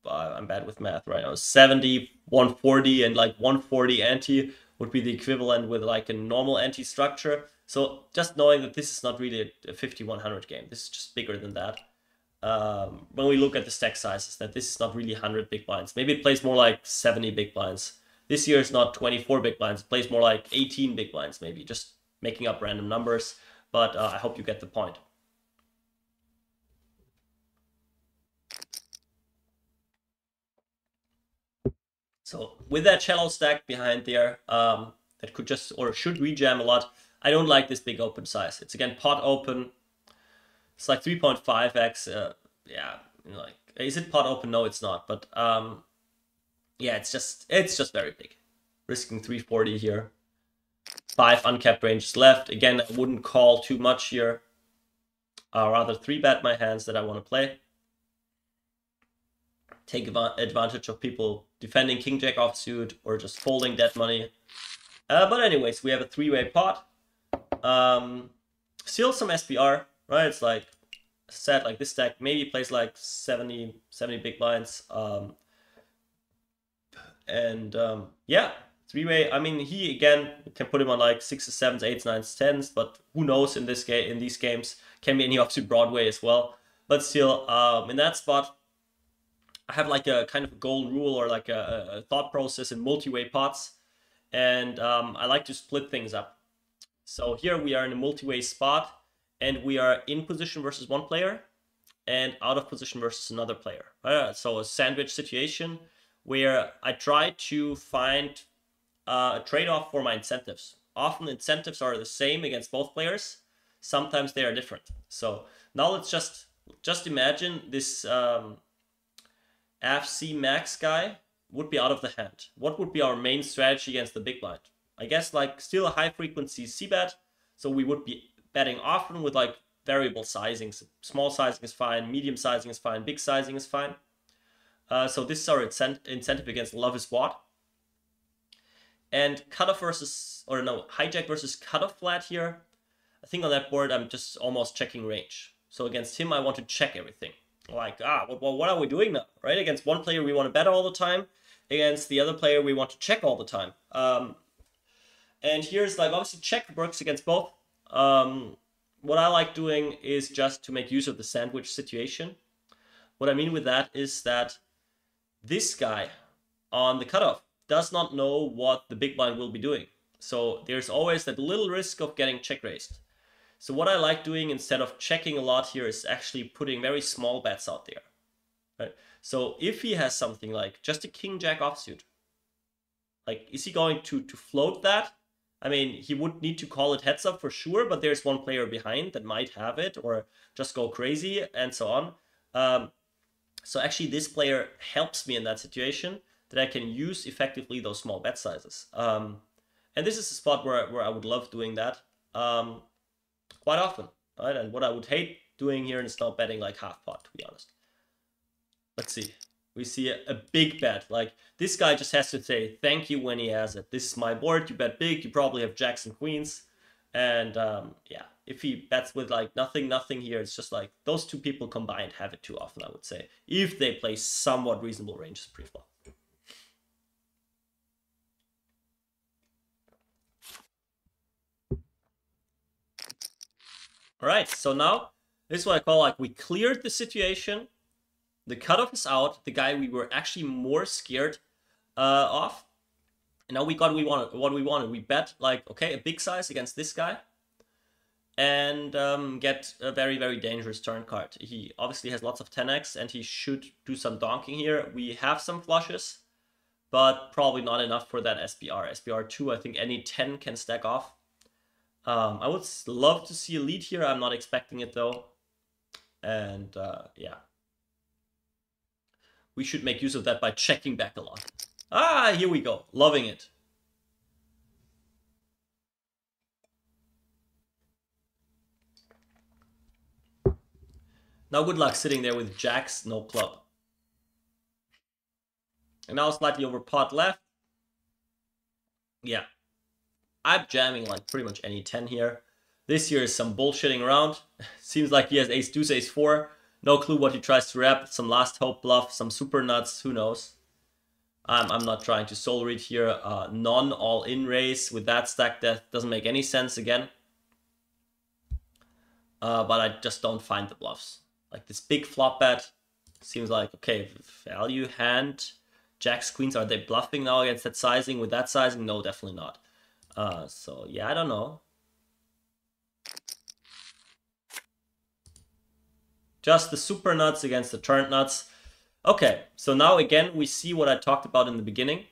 I'm bad with math right now, 70, 140, and like 140 ante would be the equivalent with like a normal ante structure. So just knowing that this is not really a 50-100 game, this is just bigger than that. When we look at the stack sizes, that this is not really 100 big blinds. Maybe it plays more like 70 big blinds. This year is not 24 big blinds, it plays more like 18 big blinds maybe, just making up random numbers. But I hope you get the point. So with that shallow stack behind there, that could just, or should rejam a lot. I don't like this big open size. It's again pot open. It's like 3.5x. Yeah, like, is it pot open? No, it's not. But yeah, it's just very big. Risking 340 here. 5 uncapped ranges left. Again, I wouldn't call too much here. Rather 3-bet my hands that I want to play. Take advantage of people defending king jack offsuit or just folding dead money. But anyways, we have a 3-way pot. Still some SPR, right? It's like set like this stack maybe plays like 70 big blinds. Yeah, 3-way. I mean, he again can put him on like 6s, 7s, 8s, 9s, 10s, but who knows in this game, in these games, can be any offsuit Broadway as well. But still, in that spot, I have like a kind of a golden rule or like a thought process in multi-way pots, and I like to split things up. So here we are in a multi-way spot, and we are in position versus one player and out of position versus another player. So a sandwich situation where I try to find a trade-off for my incentives. Often incentives are the same against both players. Sometimes they are different. So now let's just imagine this FC max guy would be out of the hand. What would be our main strategy against the big blind? I guess like still a high frequency c-bet. So we would be betting often with like variable sizings. Small sizing is fine, medium sizing is fine, big sizing is fine. So this is our incentive against lovers.What. And cutoff versus, or no, hijack versus cutoff flat here. I think on that board I'm just almost checking range. So against him I want to check everything. Like, what are we doing now, right? Against one player we want to bet all the time. Against the other player we want to check all the time. And here's like, obviously check works against both. What I like doing is just to make use of the sandwich situation. What I mean with that is that this guy on the cutoff does not know what the big blind will be doing. So there's always that little risk of getting check raised. So what I like doing instead of checking a lot here is actually putting very small bets out there. Right? So if he has something like just a king jack offsuit, like is he going to float that? I mean, he would need to call it heads up for sure, but there's one player behind that might have it or just go crazy and so on. So actually this player helps me in that situation that I can use effectively those small bet sizes. And this is a spot where I would love doing that quite often, right? And what I would hate doing here is not betting like half pot, to be honest. Let's see. We see a big bet. Like this guy just has to say thank you when he has it. This is my board. You bet big. You probably have jacks and queens. And yeah, if he bets with like nothing here, it's just like those two people combined have it too often, I would say, if they play somewhat reasonable ranges pre-flop. All right, so now this is what I call like we cleared the situation. The cutoff is out. The guy we were actually more scared of. And now we got what we wanted. We bet like, okay, a big size against this guy. and get a very, very dangerous turn card. He obviously has lots of 10x, and he should do some donking here. We have some flushes, but probably not enough for that SPR. SPR 2, I think any 10 can stack off. I would love to see a lead here. I'm not expecting it though. And yeah. We should make use of that by checking back a lot. Ah, here we go. Loving it. Now good luck sitting there with jacks, no club. And now slightly over pot left. Yeah. I'm jamming like pretty much any 10 here. This here is some bullshitting around. Seems like he has ace deuce, ace 4. No clue what he tries to rep. Some last hope bluff, some super nuts, who knows. I'm not trying to soul read here. Non all-in raise with that stack, that doesn't make any sense again. But I just don't find the bluffs. Like this big flop bet seems like, okay, value hand, jacks, queens, are they bluffing now against that sizing? With that sizing? No, definitely not. So yeah, I don't know. Just the super nuts against the turned nuts. Okay, so now again, we see what I talked about in the beginning.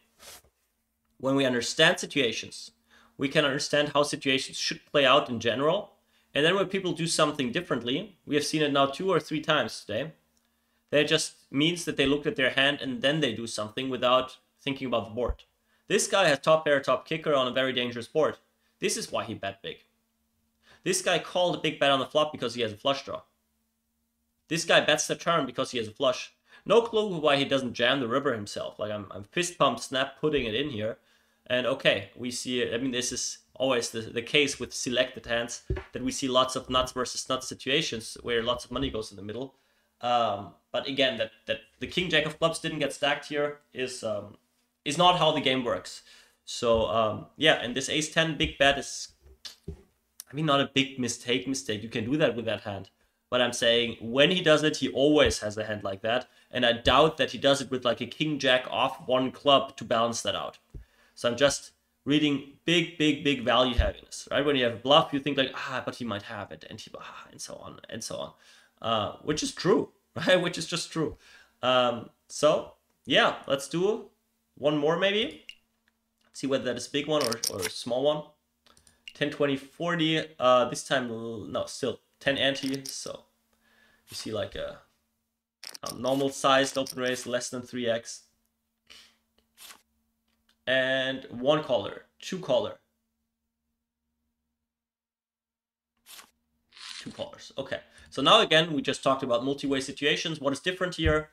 When we understand situations, we can understand how situations should play out in general. And then when people do something differently, we have seen it now 2 or 3 times today, that just means that they look at their hand and then they do something without thinking about the board. This guy has top pair, top kicker on a very dangerous board. This is why he bet big. This guy called a big bet on the flop because he has a flush draw. This guy bets the turn because he has a flush. No clue why he doesn't jam the river himself. Like I'm fist pump snap putting it in here. And okay, we see it. I mean, this is always the case with selected hands, that we see lots of nuts versus nuts situations where lots of money goes in the middle. But again, that the king jack of clubs didn't get stacked here is not how the game works. So yeah, and this ace 10 big bet is, I mean, not a big mistake. You can do that with that hand. But I'm saying when he does it, he always has a hand like that. And I doubt that he does it with like a king jack off one club to balance that out. So I'm just reading big value heaviness, right? When you have a bluff, you think like, but he might have it, and he, and so on, and so on. Which is true, right? Which is just true. So yeah, let's do one more maybe. See whether that is a big one or a small one. 10, 20, 40. This time, no, still 10 ante. So you see like a normal sized open raise, less than 3x. And 1 caller, 2 caller. 2 callers. Okay. So now again, we just talked about multi-way situations. What is different here?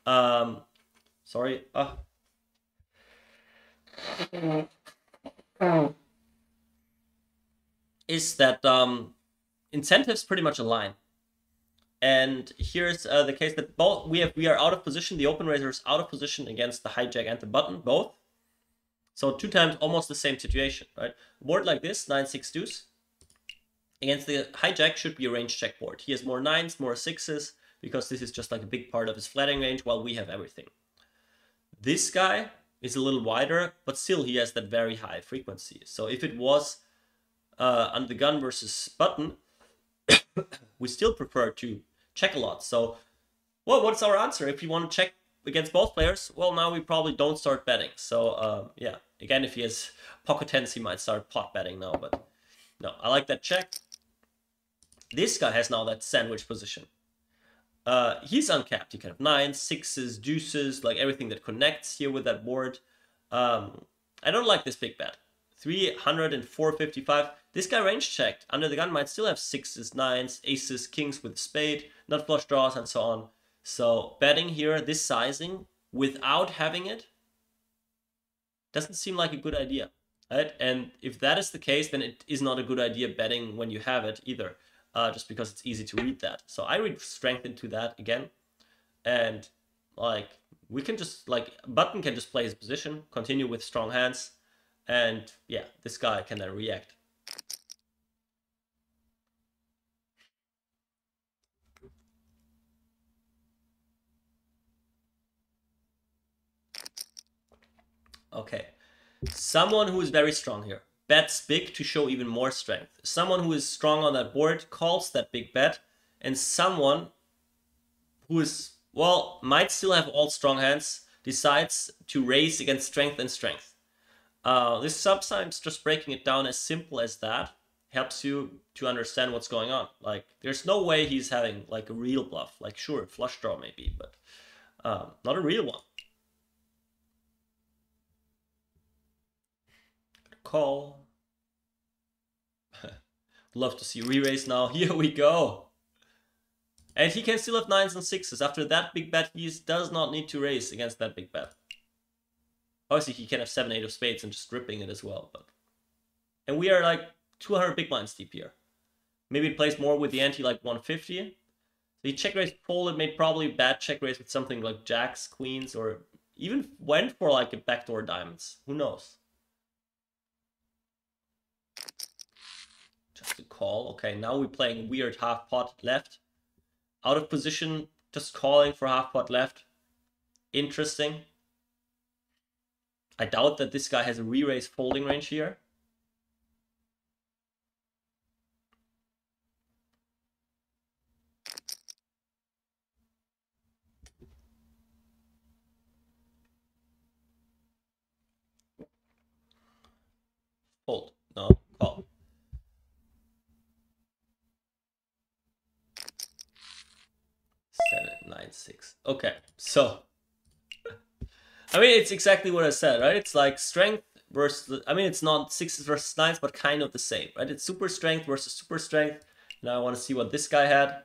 Sorry. Is that incentives pretty much align. And here's the case that both we are out of position. The open raiser is out of position against the hijack and the button, both. So 2 times almost the same situation, right? A board like this, 9-6 deuce, against the hijack should be a range check board. He has more 9s, more 6s, because this is just like a big part of his flatting range, while we have everything. This guy is a little wider, but still he has that very high frequency. So if it was under the gun versus button, we still prefer to check a lot. So, well, what's our answer? If you want to check against both players, well, now we probably don't start betting. So yeah, again, if he has pocket tens, he might start pot betting now, but no, I like that check. This guy has now that sandwich position. He's uncapped. He can have 9s, 6s, deuces, like everything that connects here with that board. I don't like this big bet. 300 and 455. This guy range checked. Under the gun might still have 6s, 9s, aces, kings with spade, nut flush draws, and so on. So betting here, this sizing, without having it, doesn't seem like a good idea, right? And if that is the case, then it is not a good idea betting when you have it either, just because it's easy to read that. So I read strength into that again. And like, we can just, like, button can just play his position, continue with strong hands. And yeah, this guy can then react. Okay, someone who is very strong here. bets big to show even more strength. Someone who is strong on that board calls that big bet, and someone who is, well, might still have all strong hands, decides to raise against strength and strength. This sometimes just breaking it down as simple as that helps you to understand what's going on. Like, there's no way he's having like a real bluff. Like, sure, flush draw maybe, but not a real one. Call. Love to see re-raise now. Here we go. And he can still have 9s and 6s. After that big bet, he does not need to raise against that big bet. Obviously, he can have 7, 8 of spades and just ripping it as well. But and we are like 200 big blinds deep here. Maybe it plays more with the ante like 150. So he check raised folded, made probably bad check raise with something like jacks, queens, or even went for like a backdoor diamonds. Who knows? Just a call. Okay, now we're playing weird half pot left. Out of position, just calling for half pot left. Interesting. I doubt that this guy has a re-raise folding range here. Fold. No, call. Seven, 9, 6. Okay, so I mean, it's exactly what I said, right? It's like strength versus, I mean, it's not 6s versus 9s, but kind of the same, right? It's super strength versus super strength. Now I want to see what this guy had.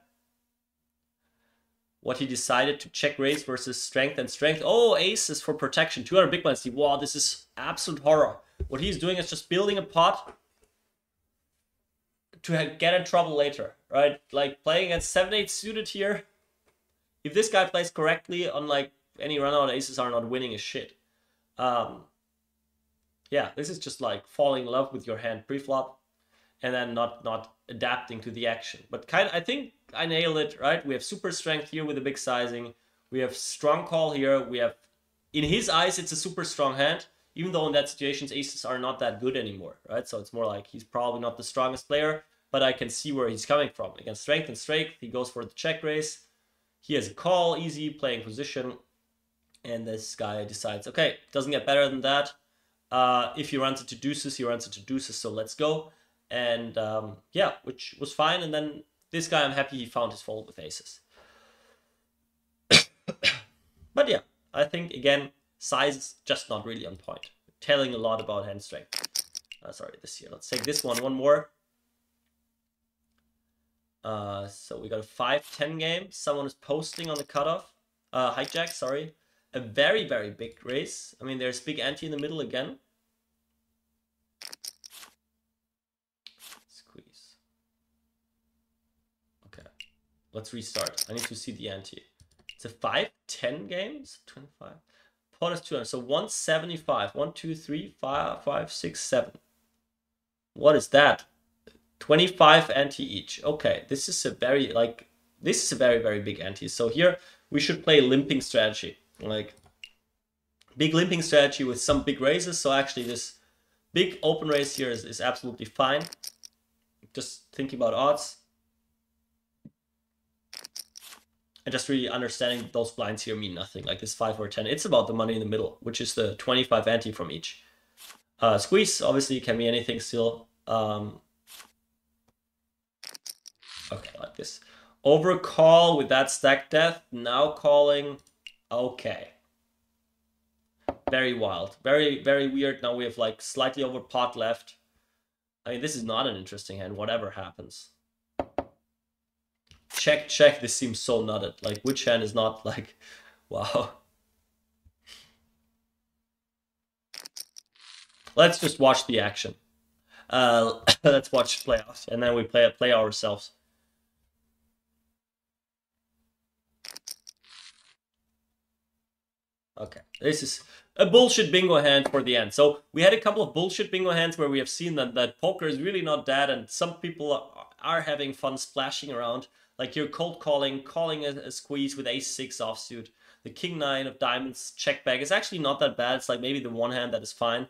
What he decided to check raise versus strength and strength. Oh, aces for protection. 200 big blinds. Wow, this is absolute horror. What he's doing is just building a pot to get in trouble later, right? Like playing at 7-8 suited here. If this guy plays correctly on like any runout, aces are not winning a shit. Yeah, this is just like falling in love with your hand pre-flop and then not adapting to the action. But I think I nailed it, right? We have super strength here with a big sizing. We have strong call here. We have, in his eyes, it's a super strong hand, even though in that situation, aces are not that good anymore, right? So it's more like he's probably not the strongest player, but I can see where he's coming from. Against strength and strength, he goes for the check raise. He has a call, easy, playing position. And this guy decides, okay, doesn't get better than that. If he runs into deuces, he runs into deuces, so let's go. And yeah, which was fine. And then this guy, I'm happy he found his fold with aces. But yeah, I think, again, size is just not really on point. Telling a lot about hand strength. Sorry, this year. Let's take this one more. So we got a 5-10 game. Someone is posting on the cutoff. Hijack, sorry. A very, very big raise. I mean, there's big ante in the middle again. Squeeze. Okay. Let's restart. I need to see the ante. It's a 5-10 games. 25. Pot is 200. So 175. 1, 2, 3, 5, 6, 7. What is that? 25 ante each. Okay. This is a very, very big ante. So here we should play a limping strategy. Like big limping strategy with some big raises. So actually this big open raise here is absolutely fine. Just thinking about odds. And just really understanding that those blinds here mean nothing. Like this 5 or 10. It's about the money in the middle, which is the 25 ante from each. Squeeze obviously can be anything still. Okay, like this. Overcall with that stack death. Now calling. Okay. Very wild. Very, very weird. Now we have like slightly over pot left. I mean, this is not an interesting hand, whatever happens. Check, check. This seems so nutted. Like, which hand is not like, wow. Let's just watch the action. Let's watch playoffs, and then we play ourselves. Okay, this is a bullshit bingo hand for the end. So we had a couple of bullshit bingo hands where we have seen that poker is really not dead, and some people are having fun splashing around. Like you're cold calling a squeeze with ace-6 offsuit. The king-9 of diamonds check back is actually not that bad. It's like maybe the one hand that is fine.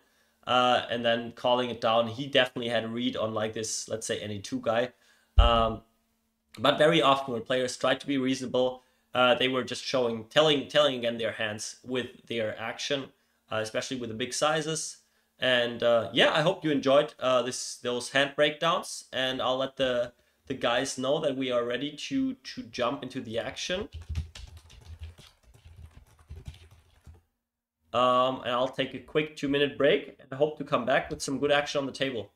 and then calling it down. He definitely had a read on like this, let's say, NE2 guy. But very often when players tried to be reasonable, they were just telling again their hands with their action, especially with the big sizes. And yeah, I hope you enjoyed those hand breakdowns, and I'll let the guys know that we are ready to jump into the action. And I'll take a quick 2-minute break and hope to come back with some good action on the table.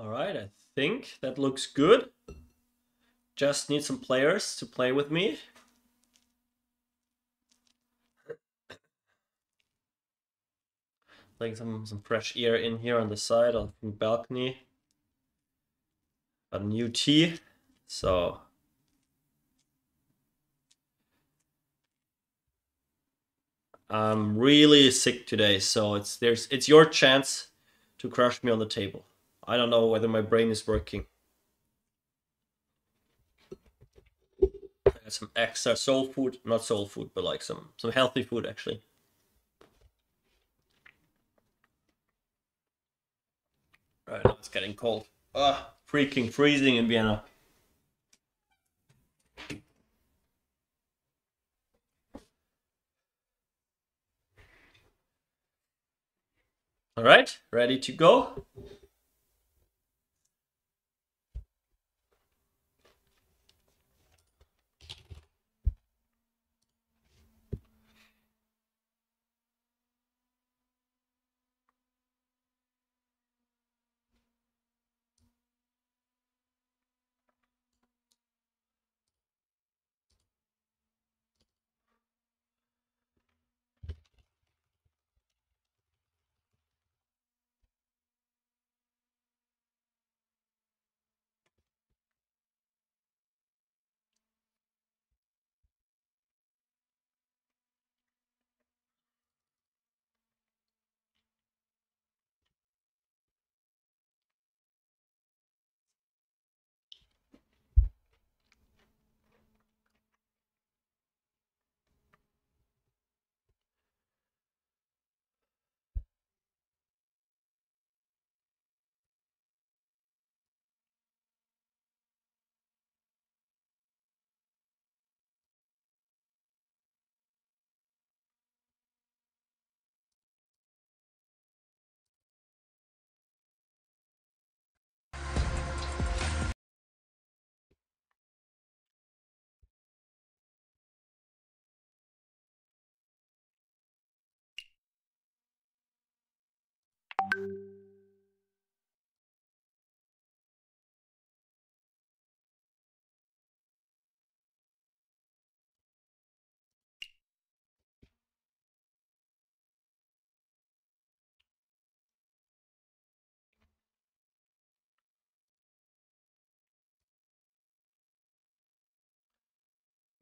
All right, I think that looks good. Just need some players to play with me. Like some fresh air in here on the side of the balcony. Got a new tee, so I'm really sick today. So it's your chance to crush me on the table. I don't know whether my brain is working. I got some extra soul food, not soul food, but like some healthy food actually. All right, now it's getting cold. Freaking freezing in Vienna. All right, ready to go?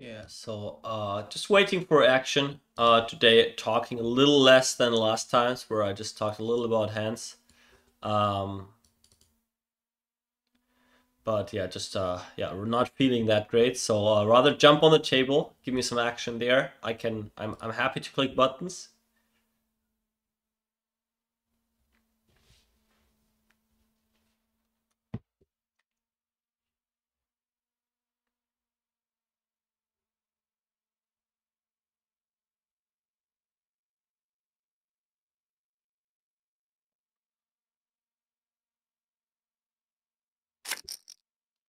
Yeah, so just waiting for action. Today talking a little less than last times where I just talked a little about hands. But yeah, just yeah, we're not feeling that great. So rather jump on the table, give me some action there. I'm happy to click buttons.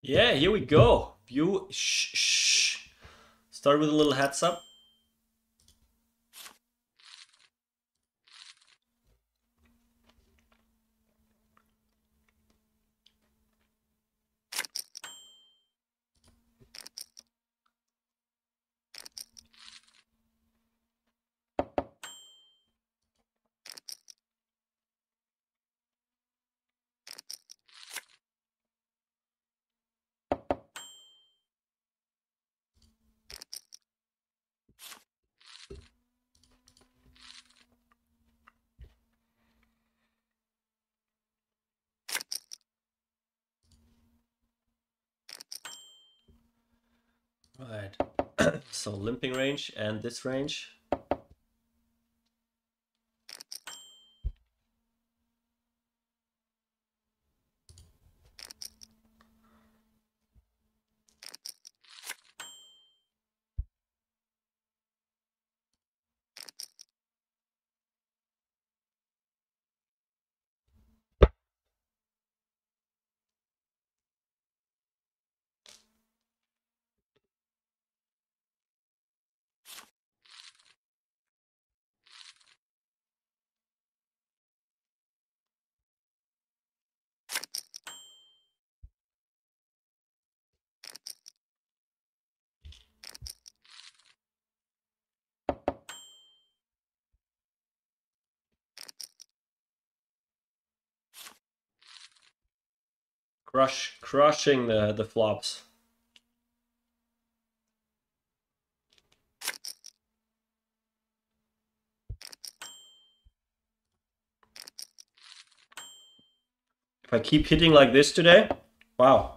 Yeah, here we go. Shh. Start with a little heads up. Right. So limping range and this range. Crushing the flops. If I keep hitting like this today, wow.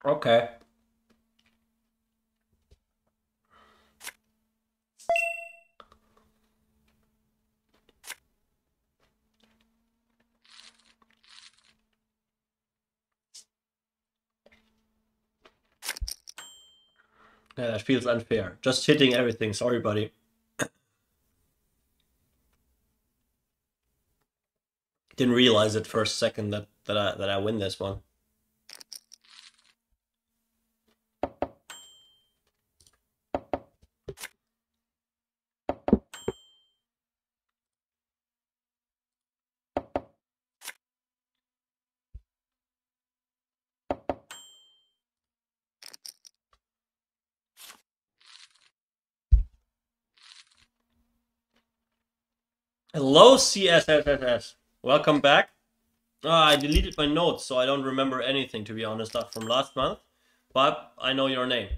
Okay. Yeah, that feels unfair. Just hitting everything. Sorry, buddy. Didn't realize it for a second that I win this one. Hello, CSSSS. Welcome back. I deleted my notes, so I don't remember anything, to be honest, from last month. But I know your name.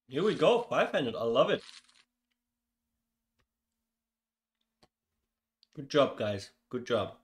Here we go, 500. I love it. Good job, guys. Good job.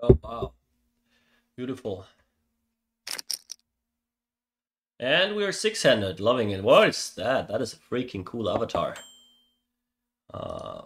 Oh wow, beautiful. And we are six-handed, loving it. What is that? That is a freaking cool avatar. Uh,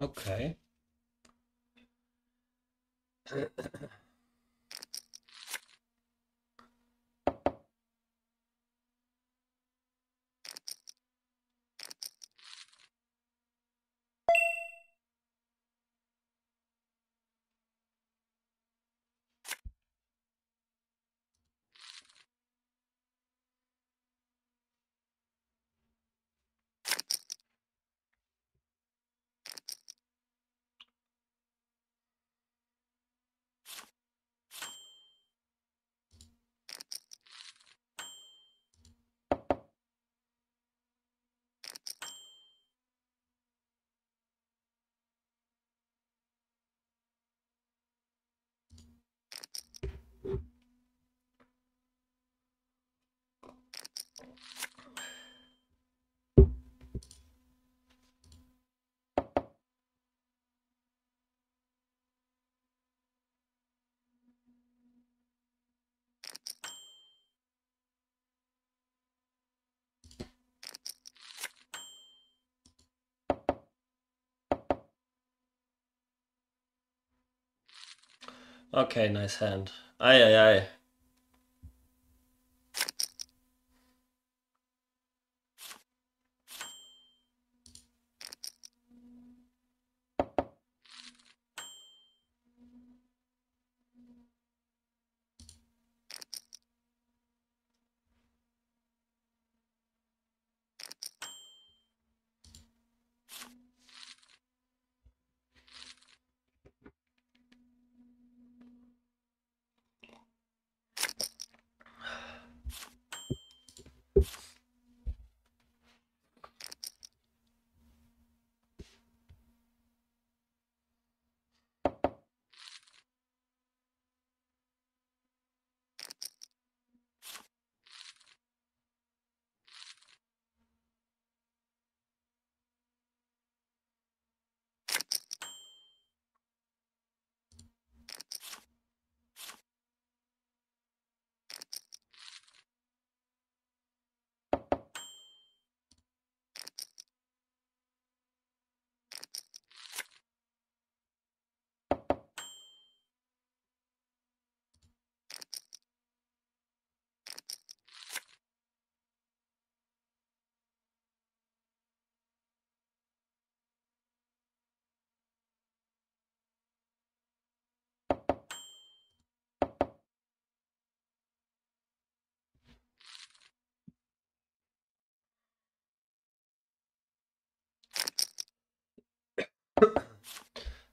okay. Okay, nice hand. Aye, aye, aye.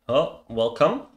Oh, welcome.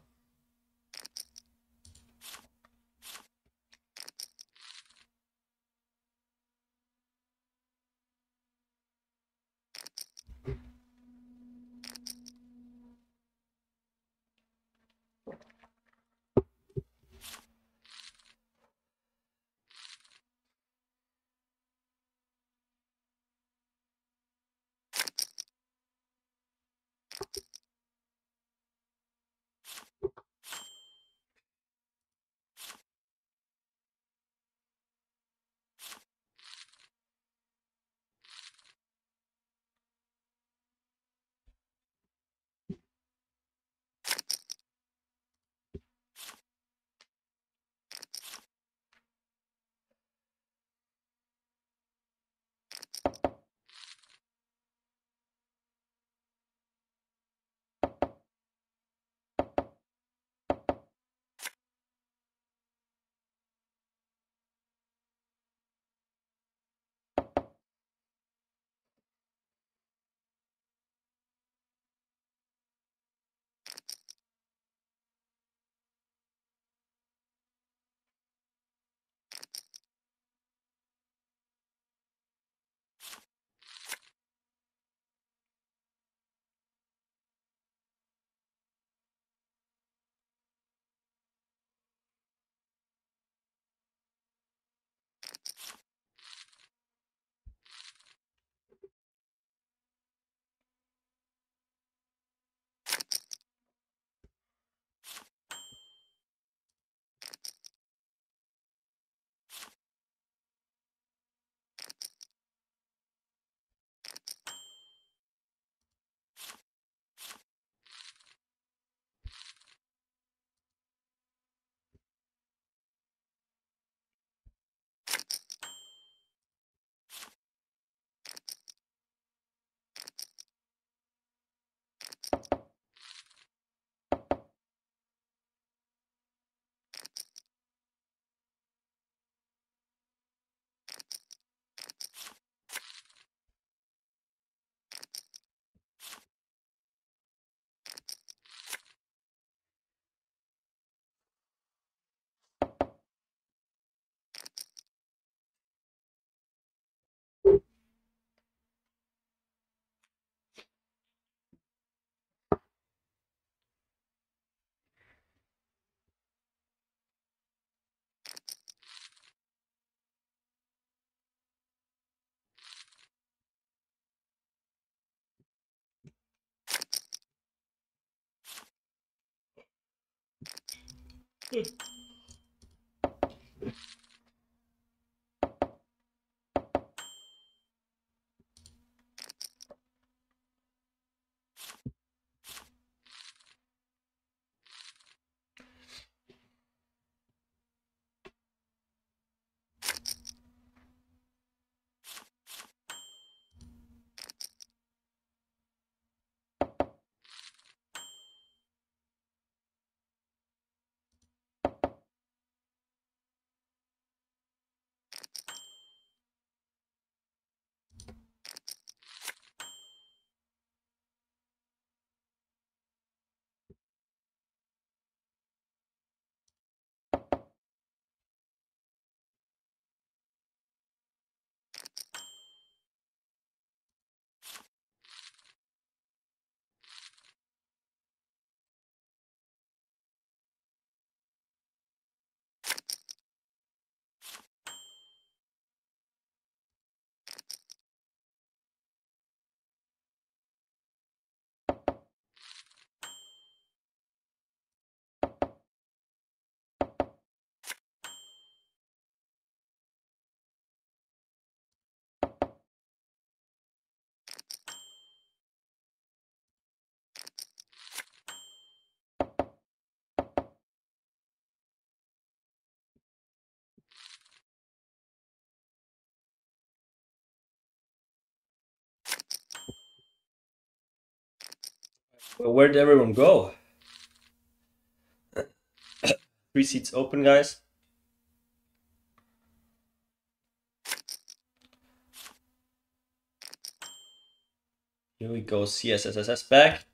Well, where did everyone go? 3 seats open, guys. Here we go, CSSS back.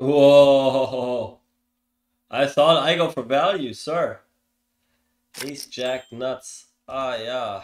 Whoa. I thought I go for value, sir. Ace jack nuts. Ah, yeah.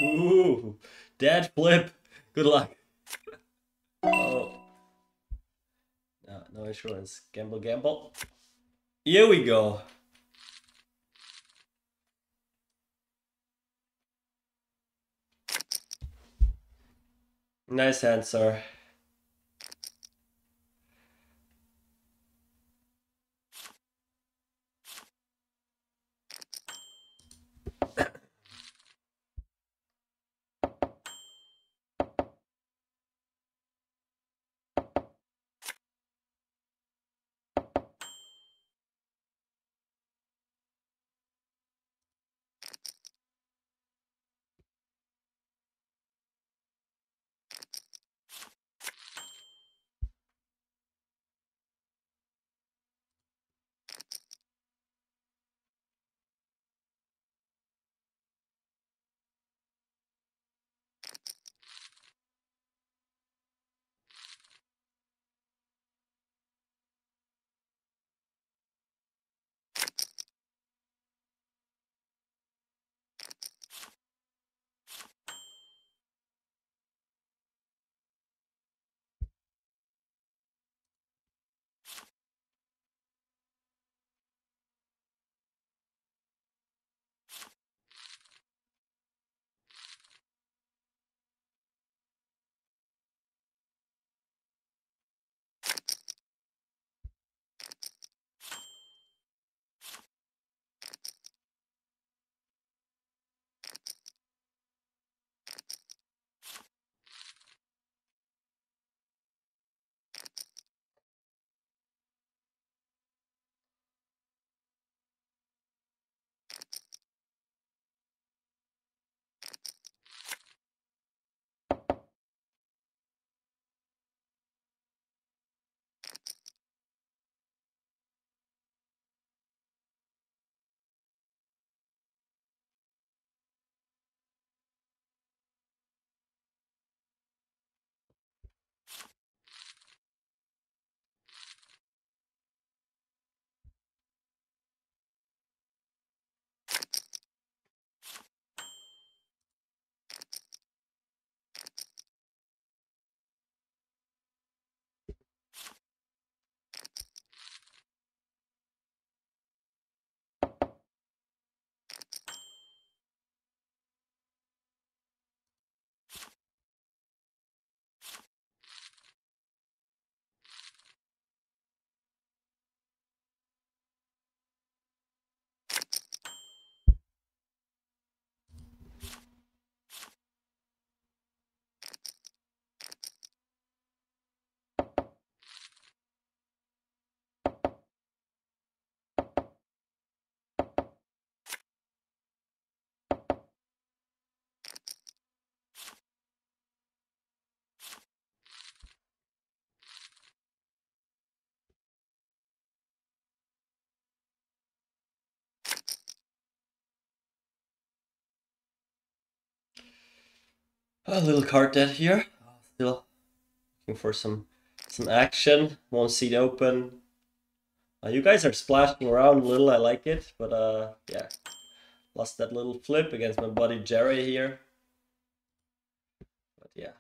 Ooh, dead flip. Good luck. Oh. No, no insurance. Gamble, gamble. Here we go. Nice hand, sir. A little card dead here. Still looking for some action. One seat open. You guys are splashing around a little. I like it, but yeah, lost that little flip against my buddy Jerry here. But yeah.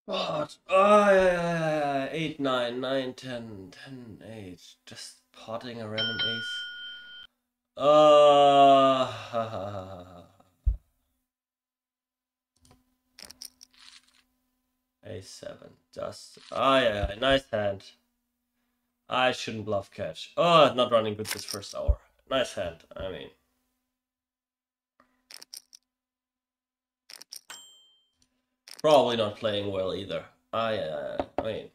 What? Oh, yeah. 8, 9, 9, 10, 10, 8. Just potting a random ace. A7. Just. Oh, yeah. Nice hand. I shouldn't bluff catch. Oh, not running good this first hour. Nice hand. I mean. Probably not playing well either. I mean.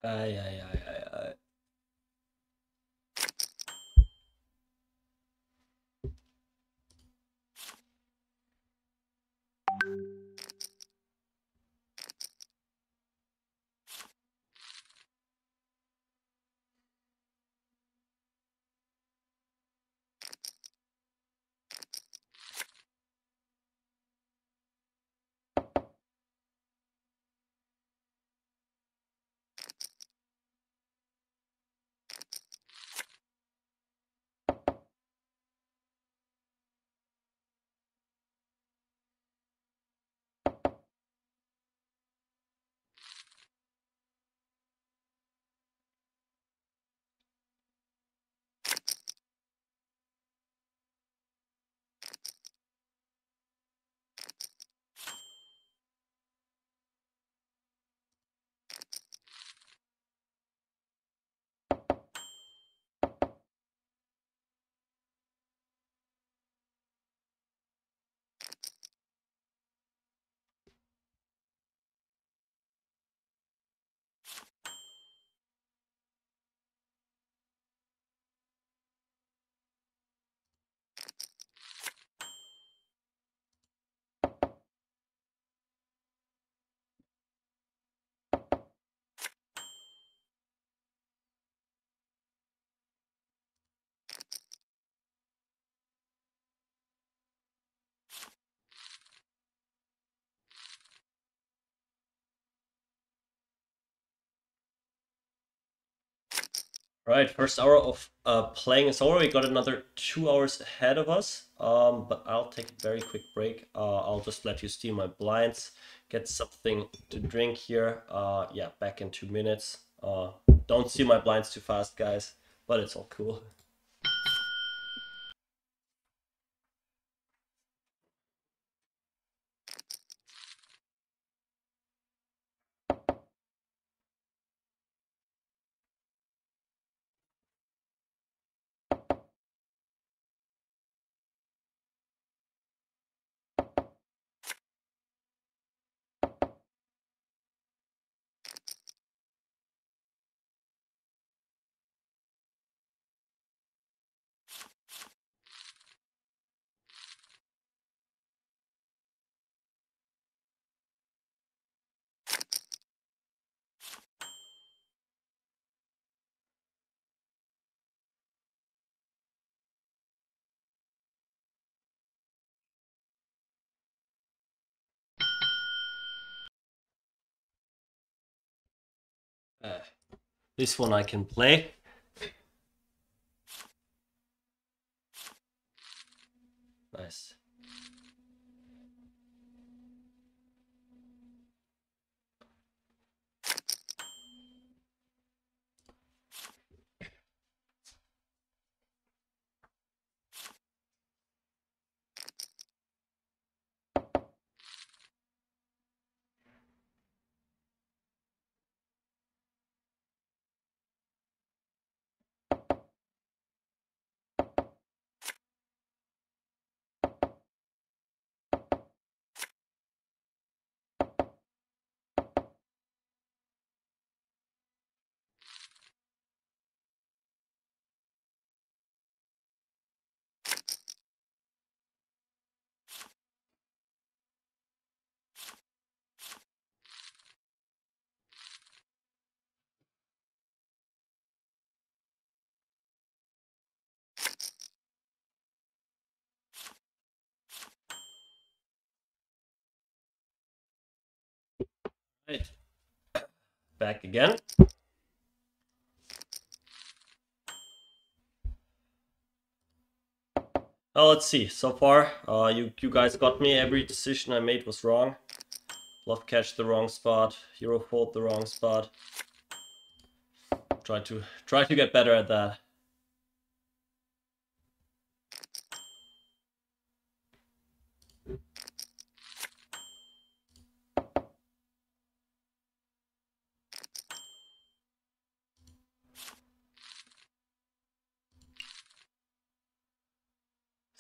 Ay. Right, first hour of playing is over. We got another 2 hours ahead of us. But I'll take a very quick break. I'll just let you steal my blinds, get something to drink here. Yeah, back in 2 minutes. Don't steal my blinds too fast, guys, but it's all cool. This one I can play. Nice. Right. Back again. Well, let's see. So far, you guys got me. Every decision I made was wrong. Bluff catch the wrong spot. Euro fold the wrong spot. Try to get better at that.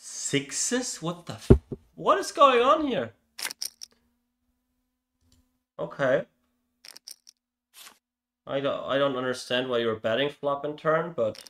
Sixes? What is going on here? Okay. I don't understand why you're betting flop and turn, but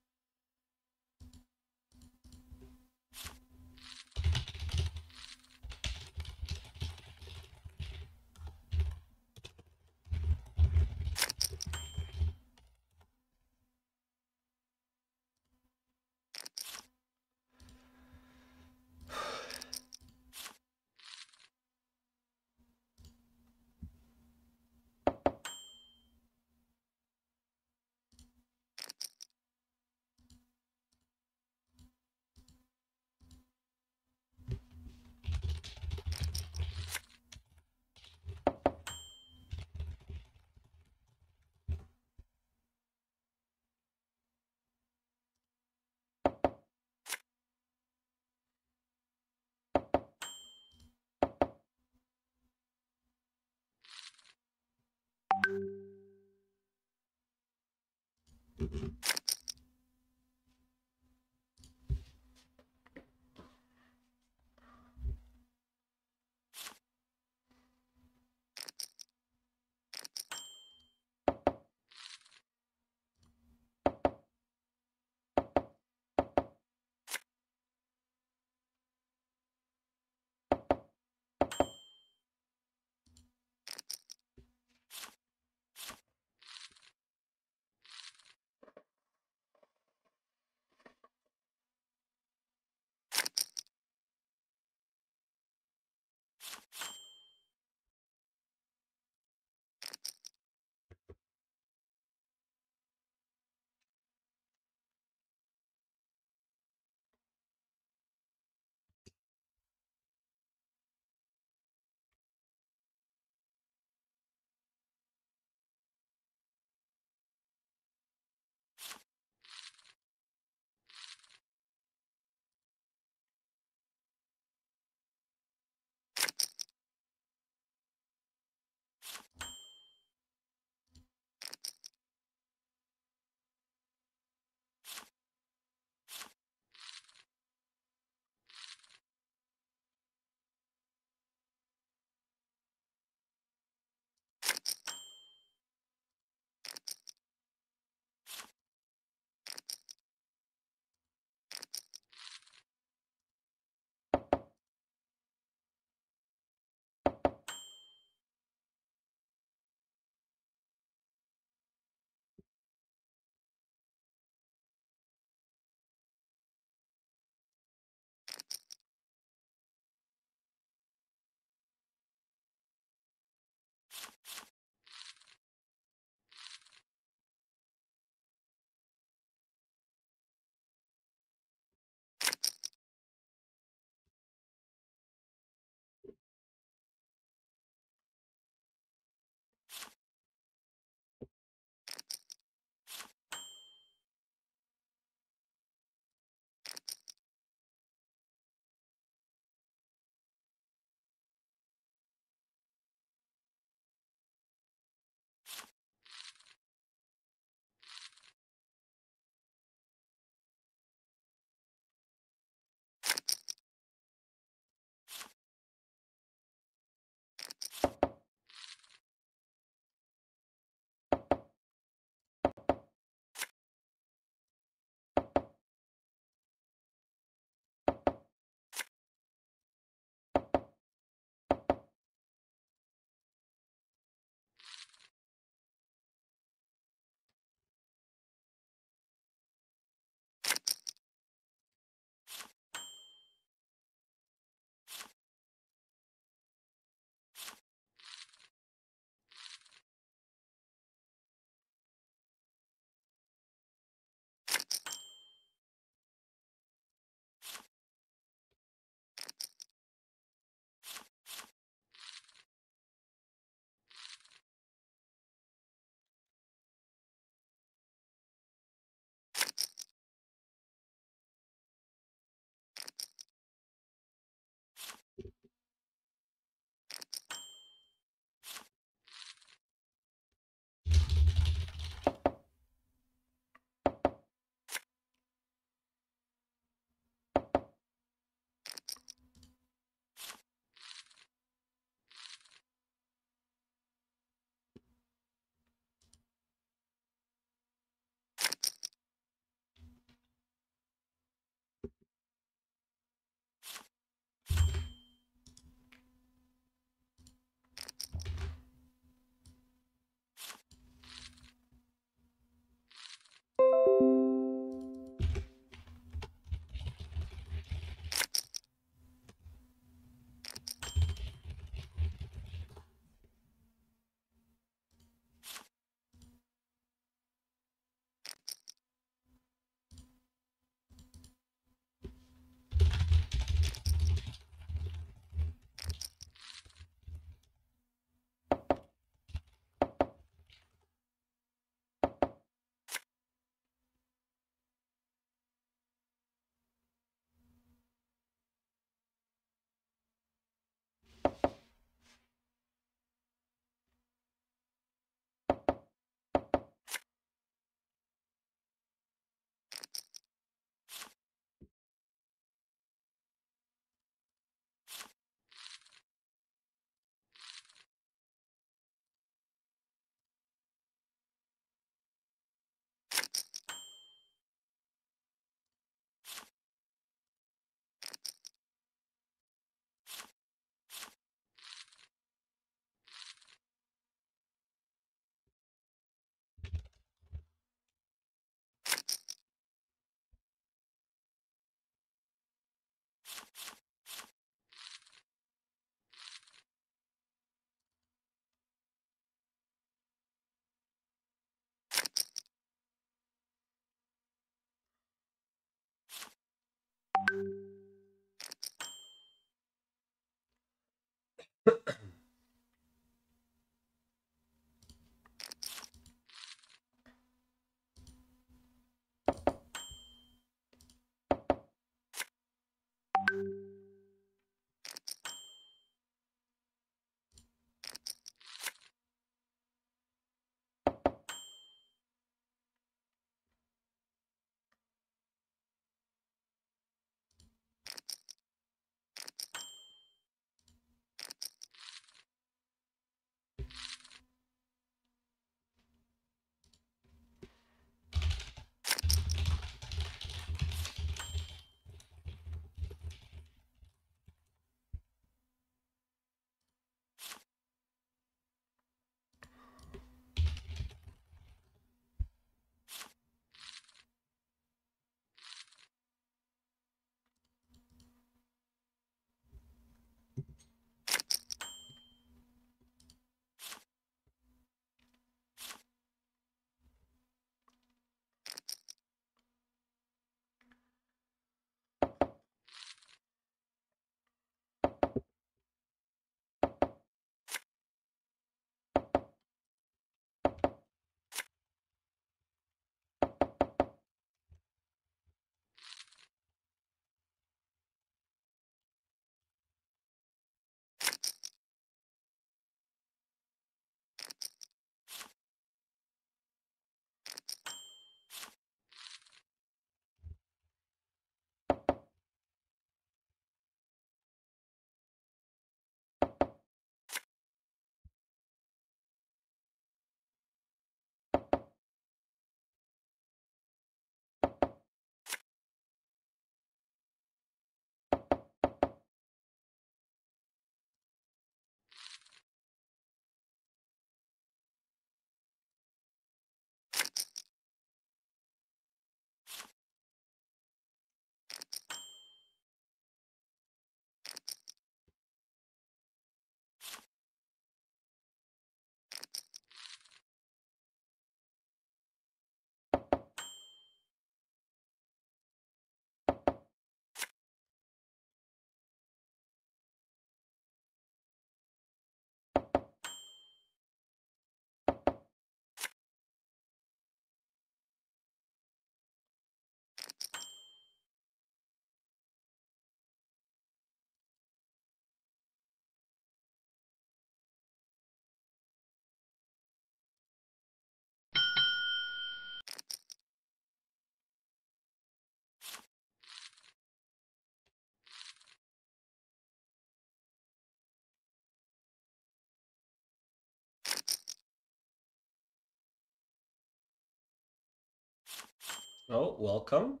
Oh, welcome.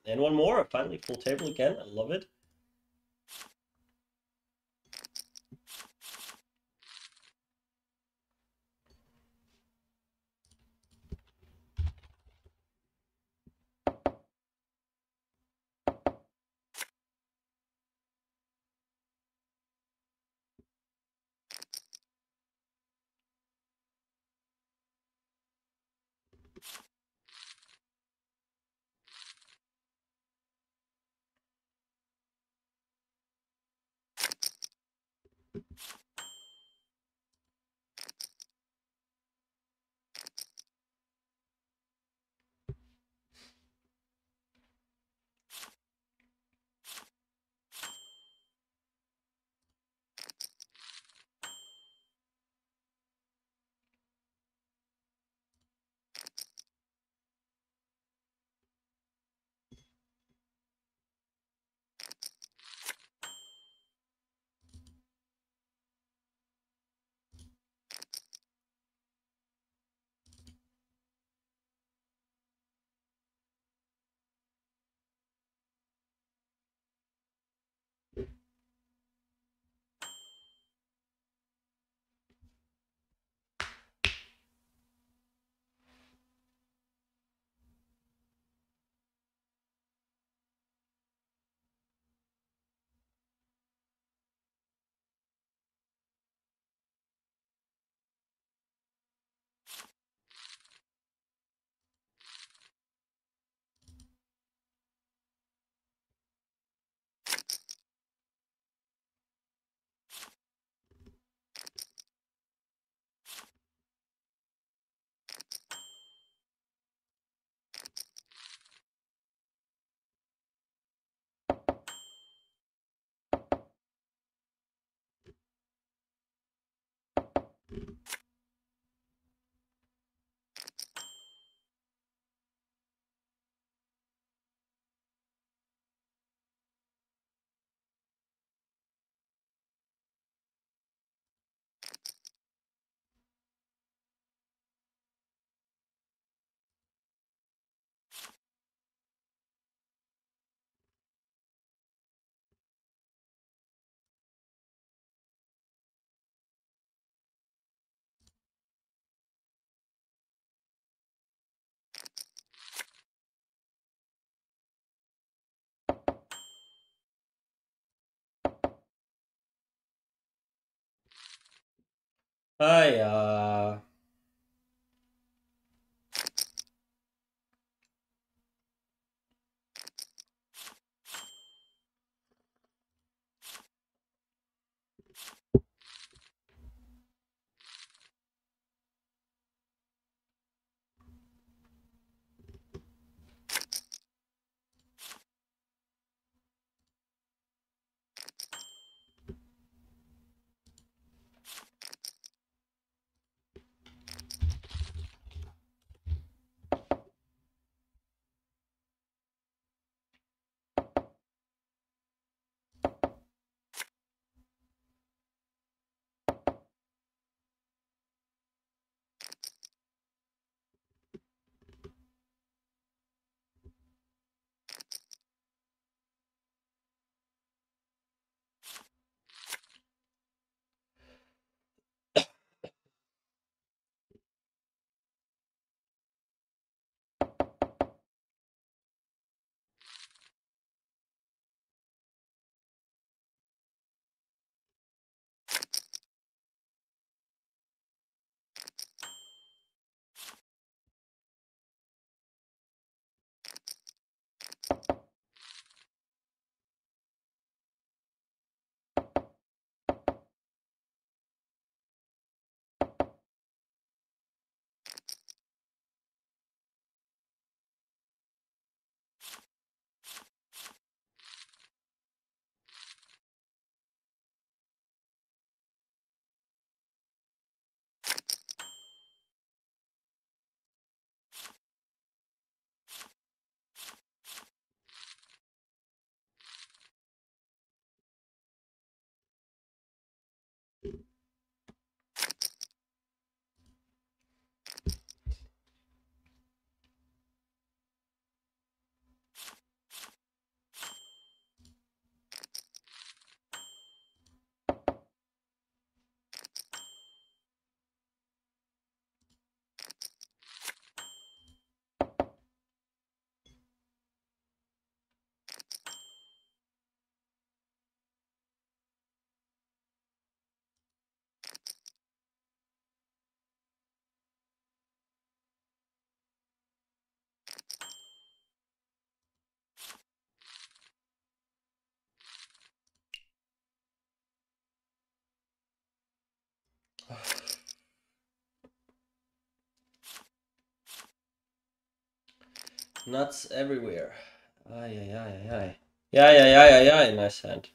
And one more, finally full table again. I love it. Hi. Nuts everywhere. Ay, ay, ay, ay, ay. Yeah, yeah, yeah, yeah, yeah. Nice hand.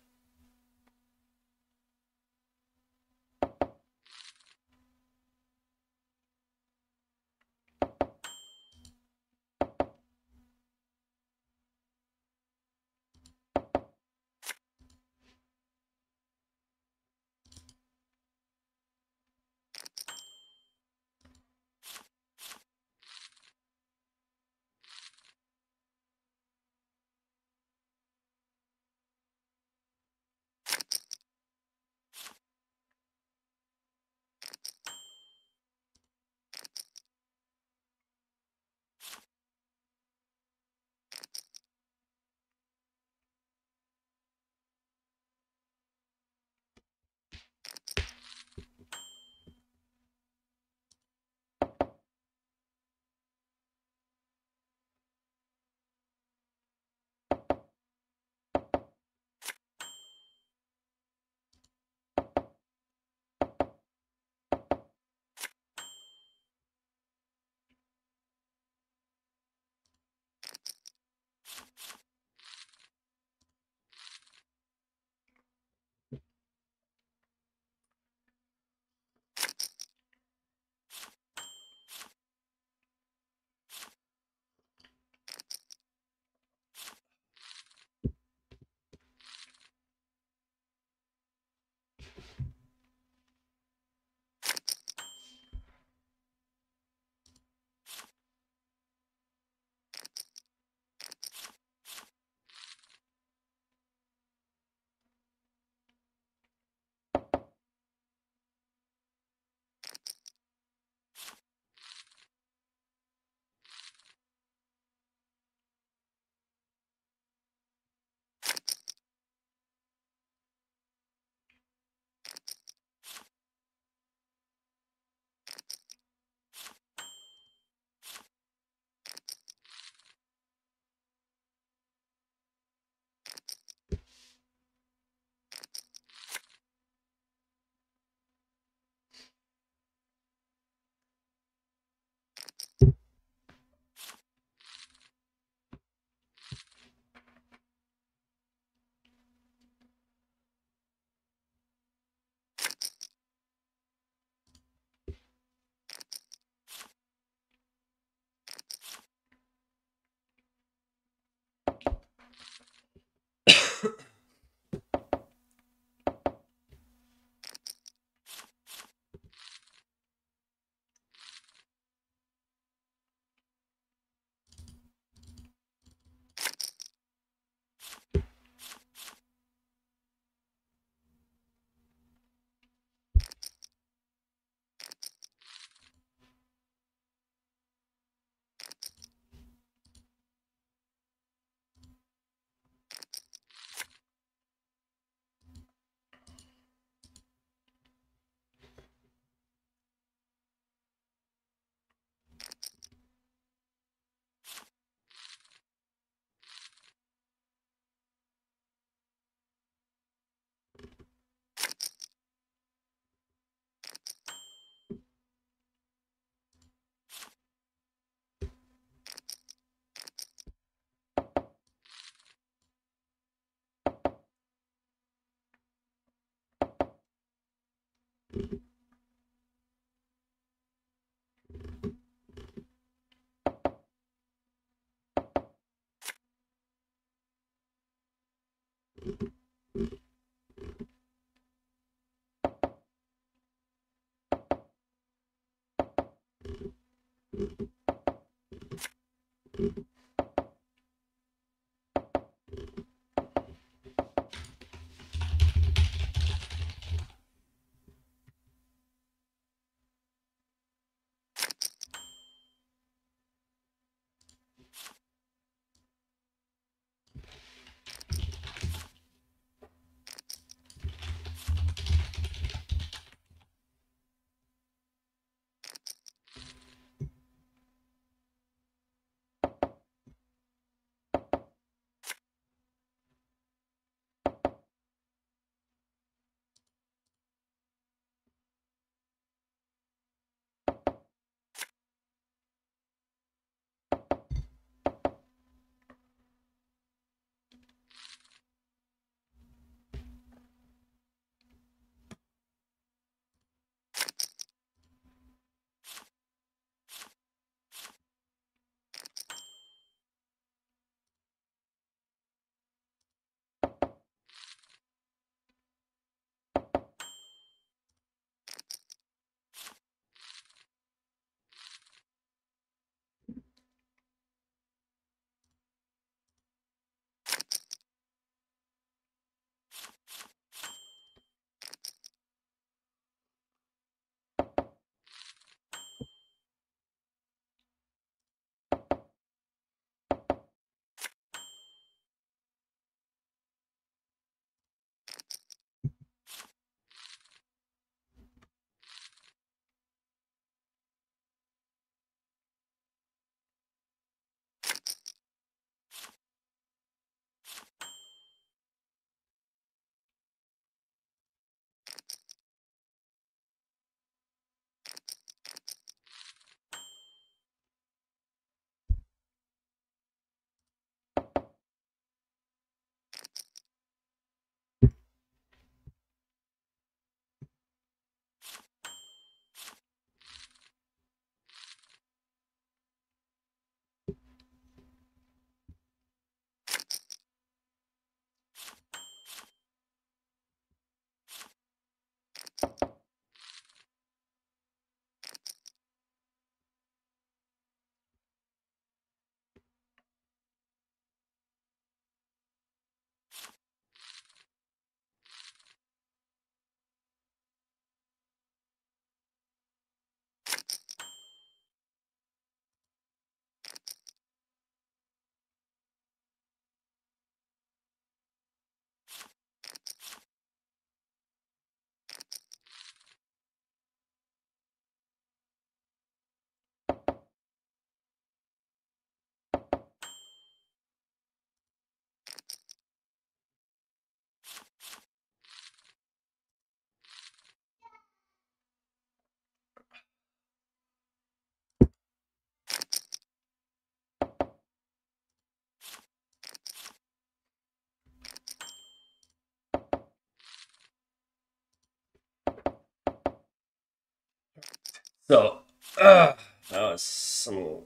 So, that was some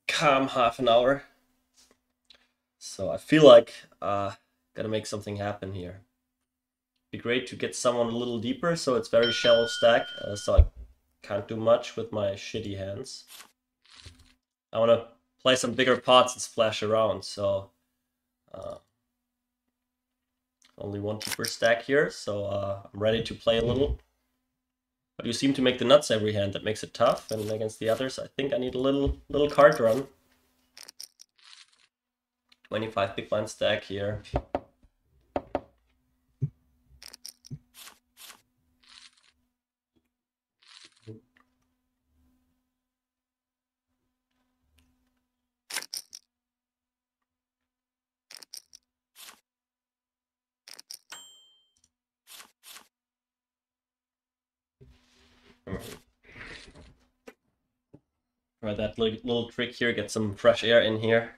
calm half an hour. So I feel like gotta make something happen here. Be great to get someone a little deeper, so it's very shallow stack, so I can't do much with my shitty hands. I want to play some bigger pots and splash around, so only one deeper stack here, so I'm ready to play a little. But you seem to make the nuts every hand, that makes it tough, and against the others I think I need a little card run. 25 big blind stack here. Try that little trick here, get some fresh air in here.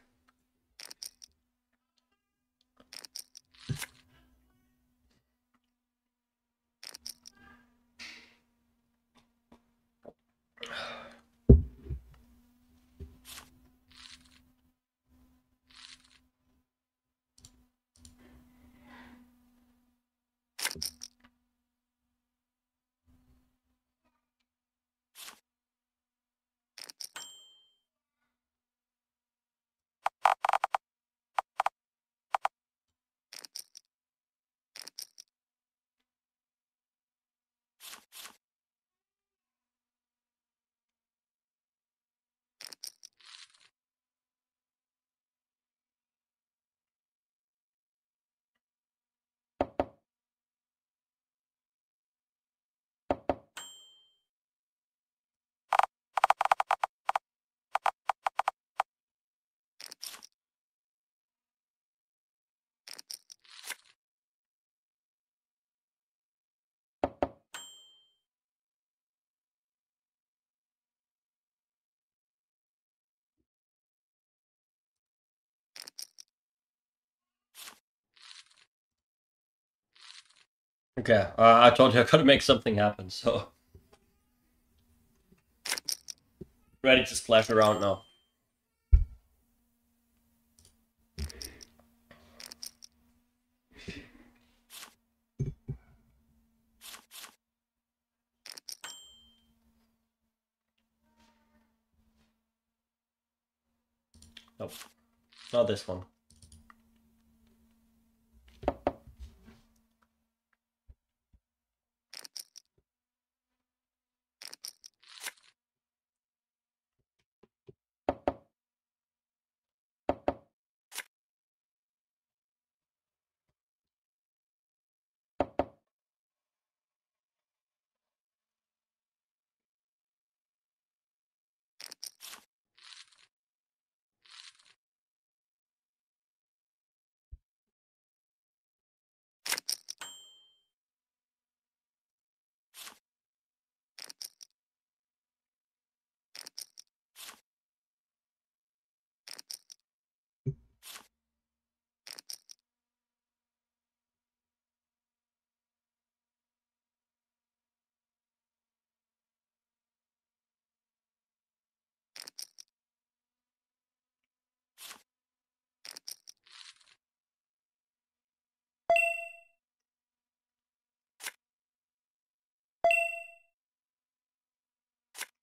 Okay, I told you I gotta make something happen, so ready to splash around now. Nope, not this one.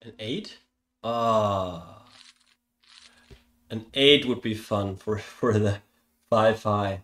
An 8? Ah, an 8 would be fun for the 5 high.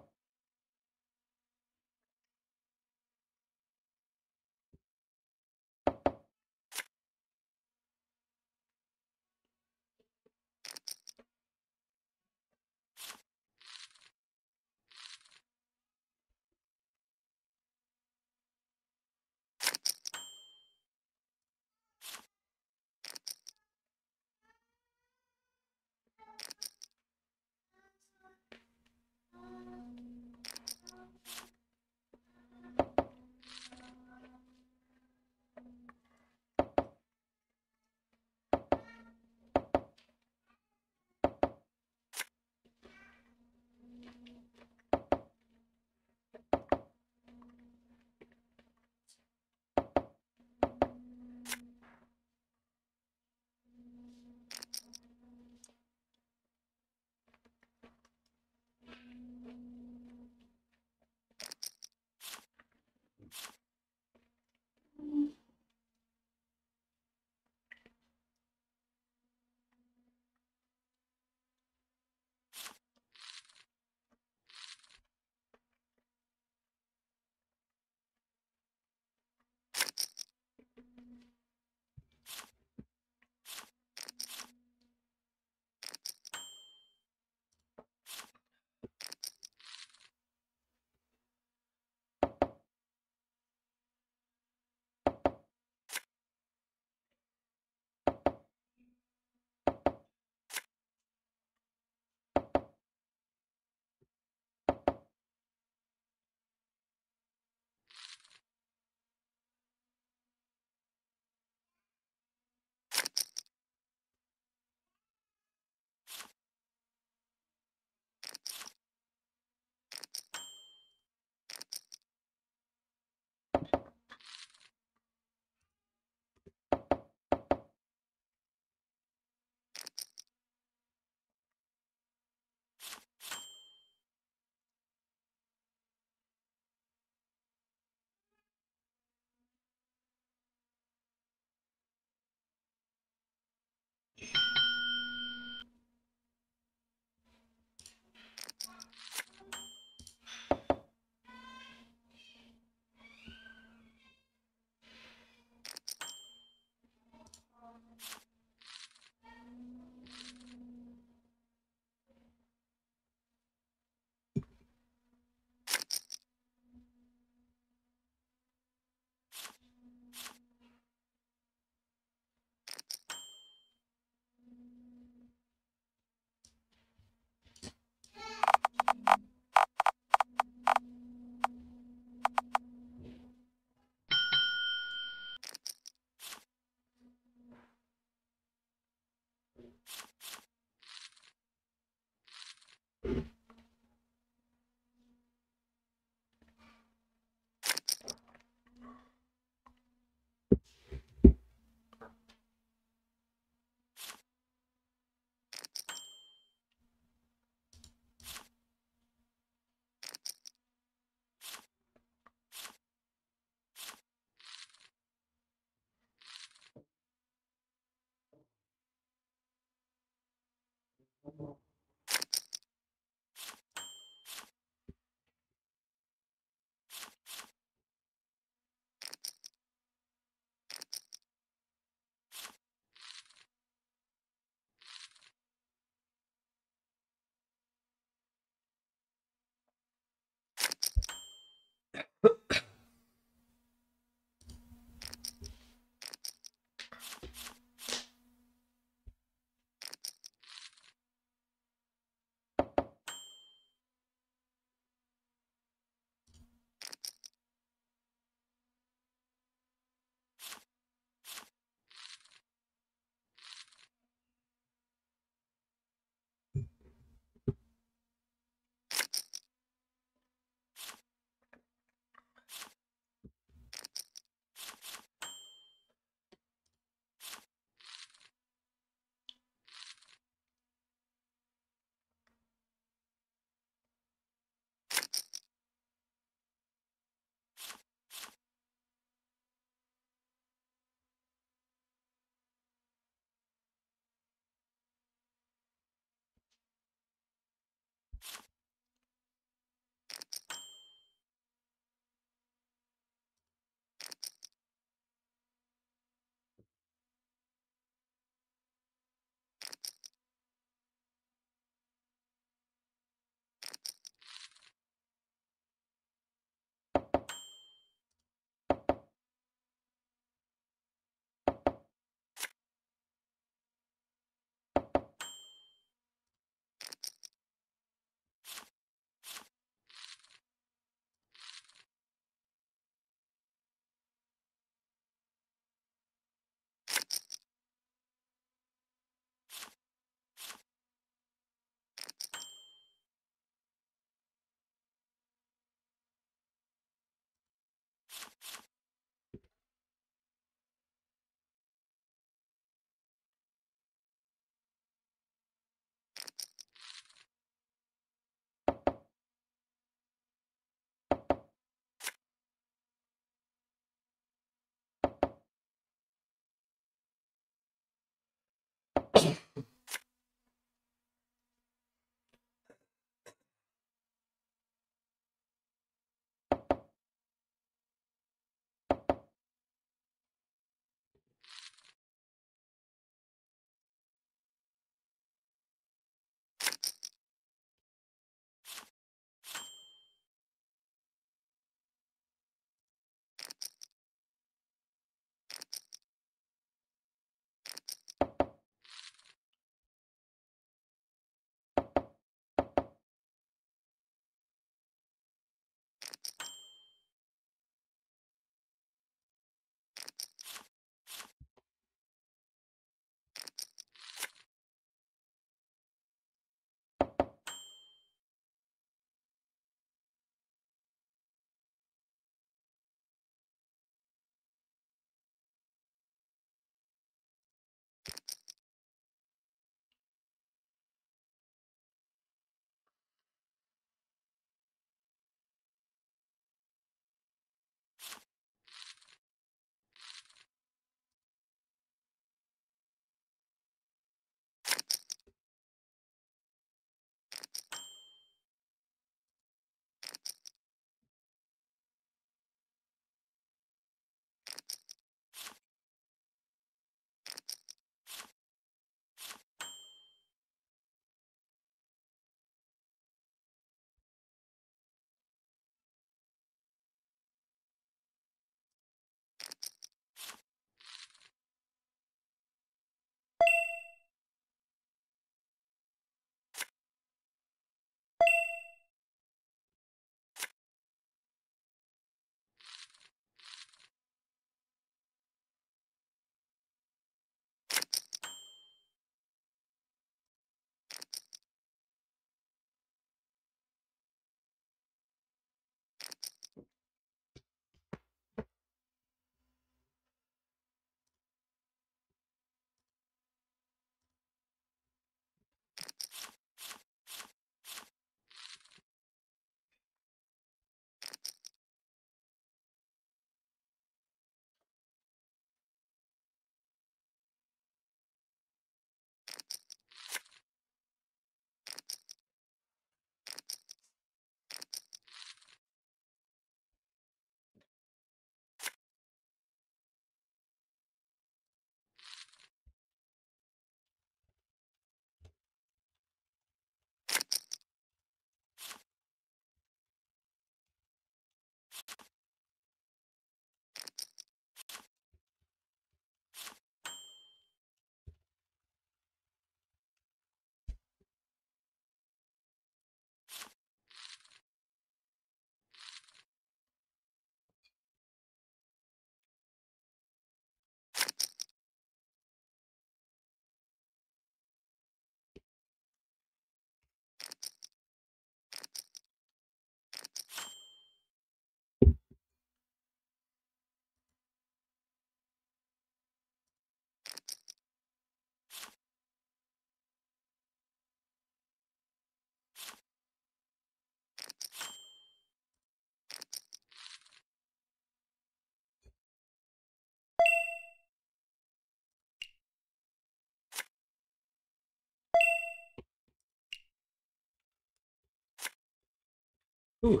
Ooh.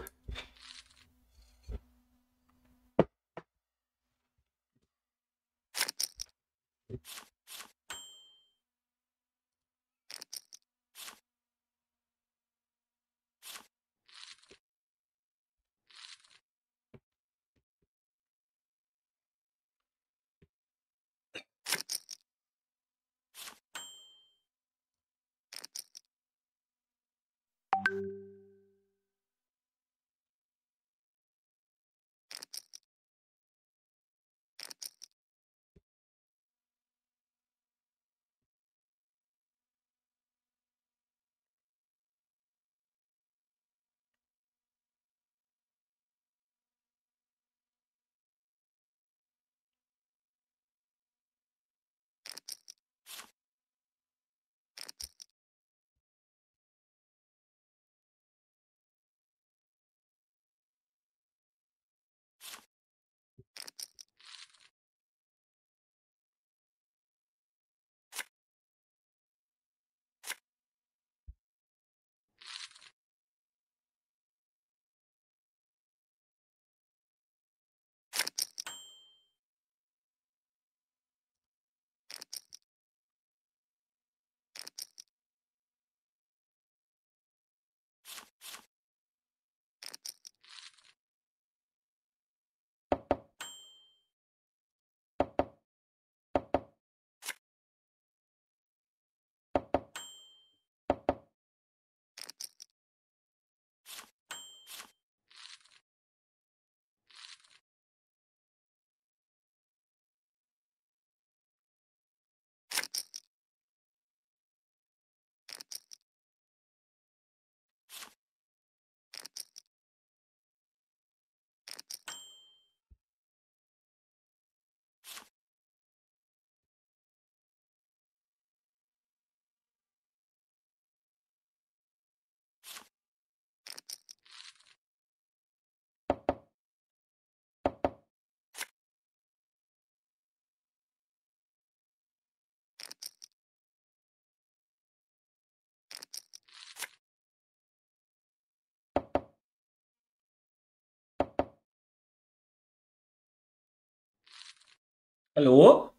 Hallo?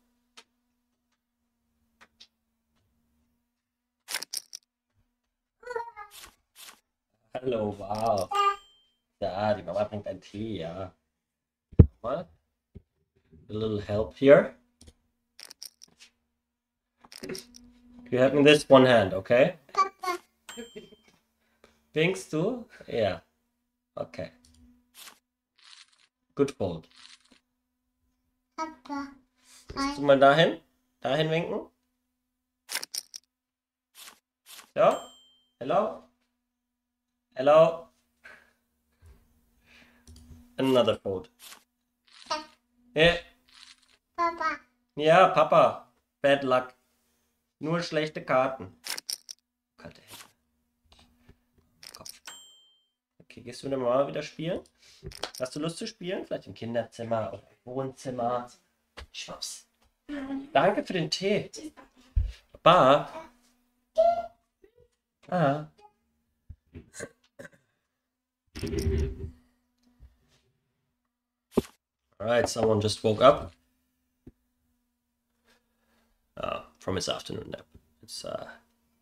Hallo, wow. Ja, die Mama bringt einen Tee, ja. Mal. A little help here. You have in this one hand, okay? Winkst du? Ja. Okay. Good fold. Papa. Willst du mal dahin? Dahin winken? Ja? Hello? Hello? Another fold. Ja. Papa. Ja, Papa. Bad luck. Nur schlechte Karten. Kalte Hände. Kopf. Okay, gehst du mit der Mama wieder spielen? Hast du Lust zu spielen? Vielleicht im Kinderzimmer oder im Wohnzimmer. Schwaps. Danke für den Tee. Papa. Ah. Alright, someone just woke up from his afternoon nap. It's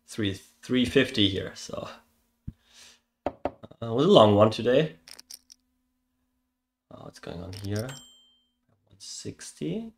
3:50 here, so it was a long one today. What's going on here? 160.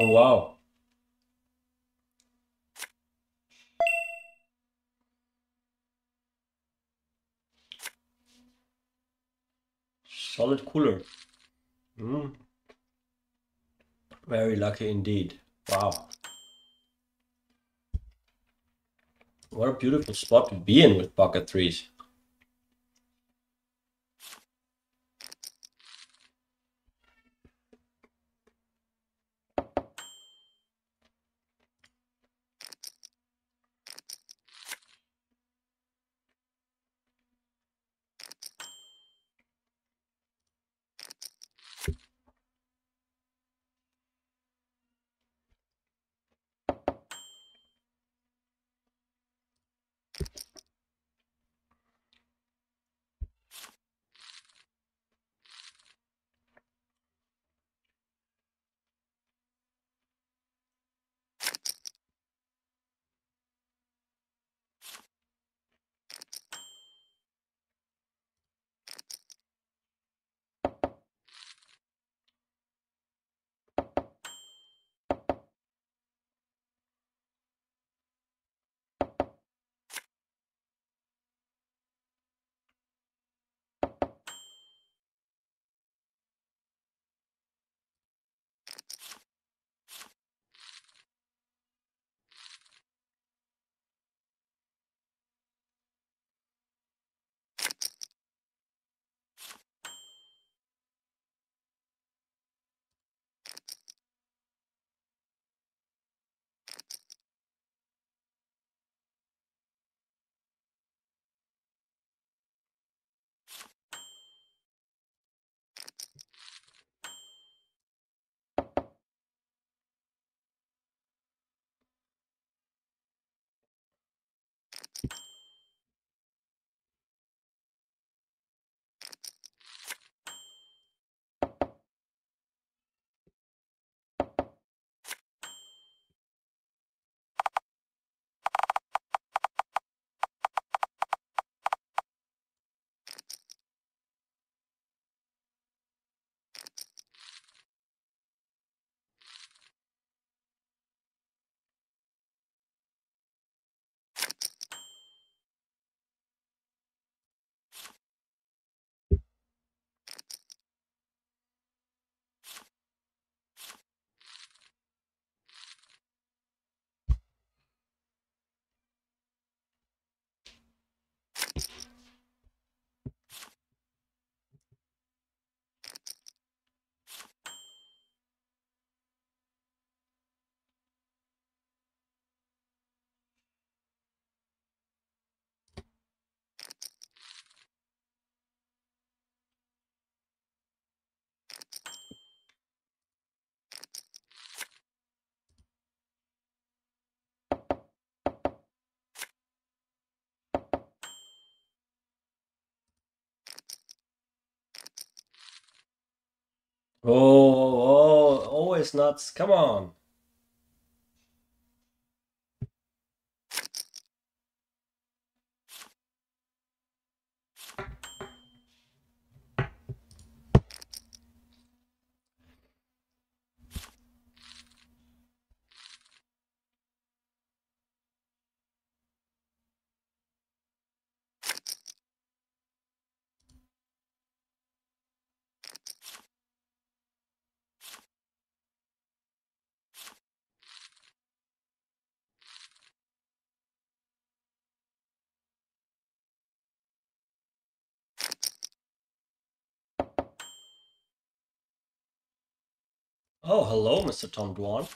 Oh wow. Solid cooler. Very lucky indeed. Wow. What a beautiful spot to be in with pocket threes. Oh, always nuts. Come on. Oh, hello, Mr. Tom Dwan.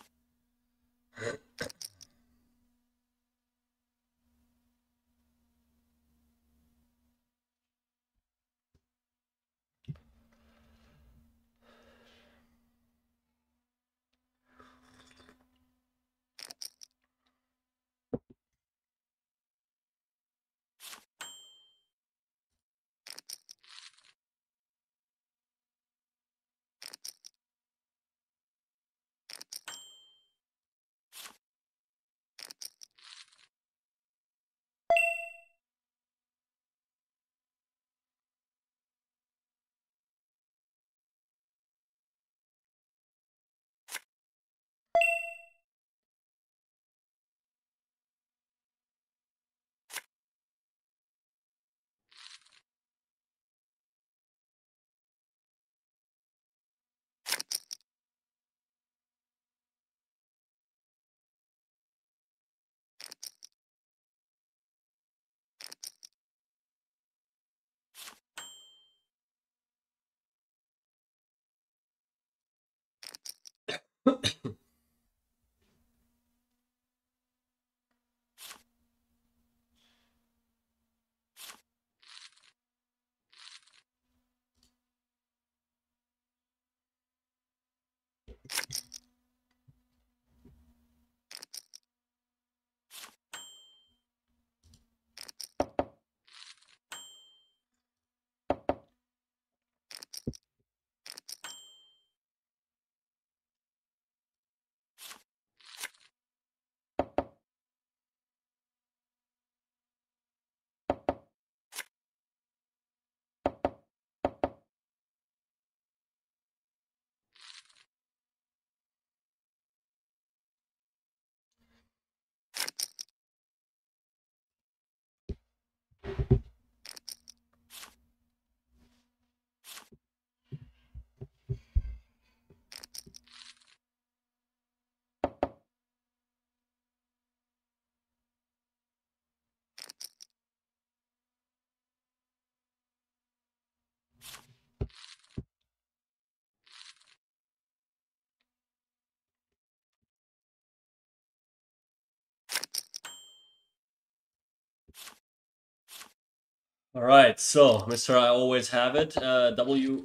All right, so Mr. I always have it, WYEU.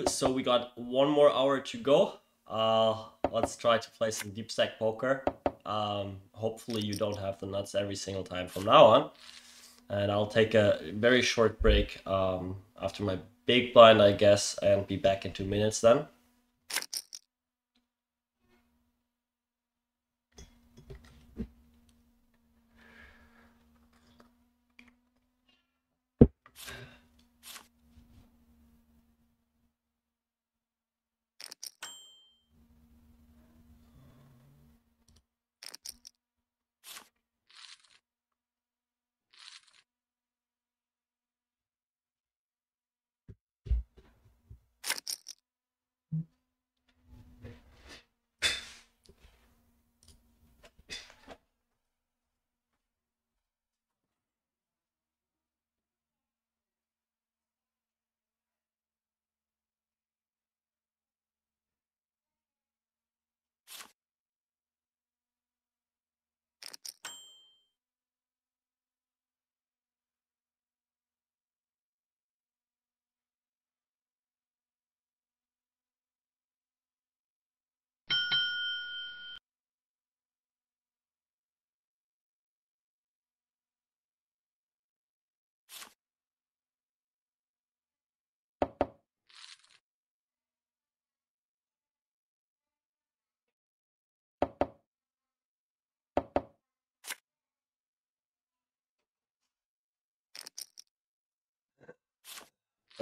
So we got one more hour to go. Let's try to play some deep stack poker. Hopefully you don't have the nuts every single time from now on. And I'll take a very short break after my big blind, I guess, and be back in 2 minutes then.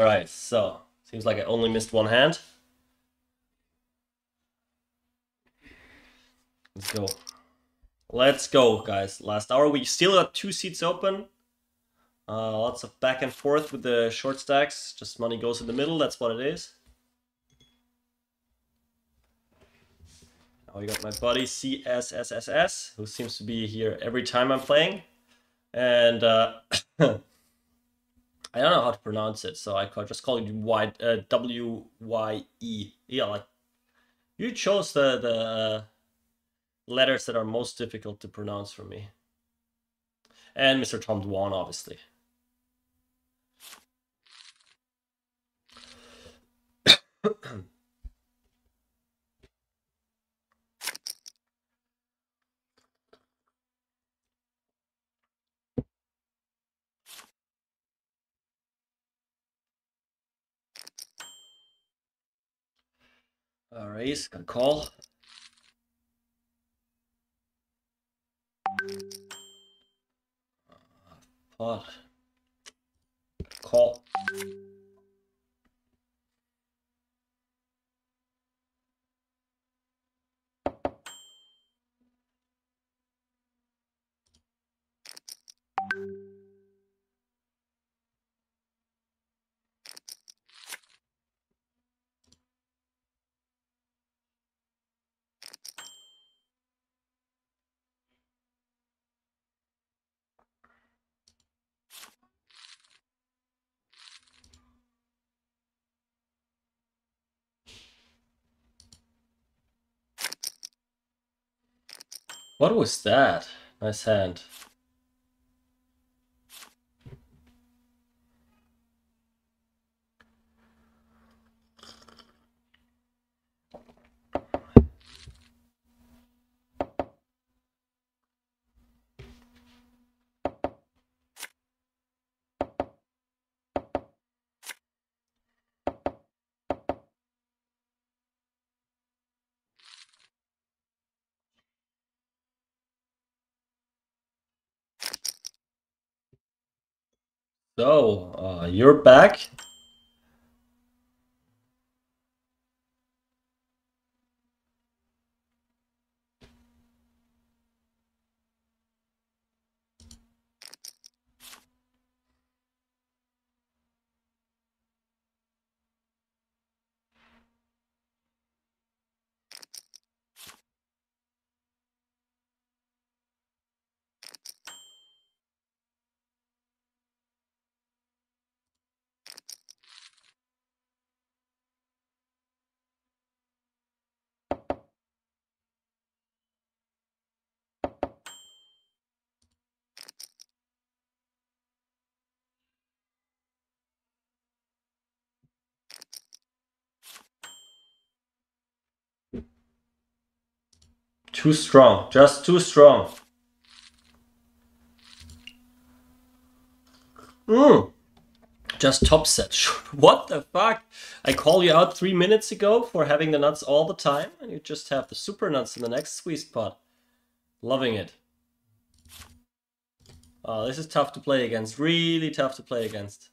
Alright, so seems like I only missed one hand. Let's go. Let's go, guys. Last hour. We still got 2 seats open. Lots of back and forth with the short stacks. Just money goes in the middle. That's what it is. Now we got my buddy CSSSS, who seems to be here every time I'm playing. And I don't know how to pronounce it, so I just call it W-Y-E. Yeah, like you chose the letters that are most difficult to pronounce for me. And Mr. Tom Dwan, obviously. Raise, gonna call. Pot. Call. What was that? Nice hand. So, you're back. Too strong, just too strong. Just top set. What the fuck? I call you out 3 minutes ago for having the nuts all the time, and you just have the super nuts in the next squeezed pot. Loving it. Oh, this is tough to play against. Really tough to play against.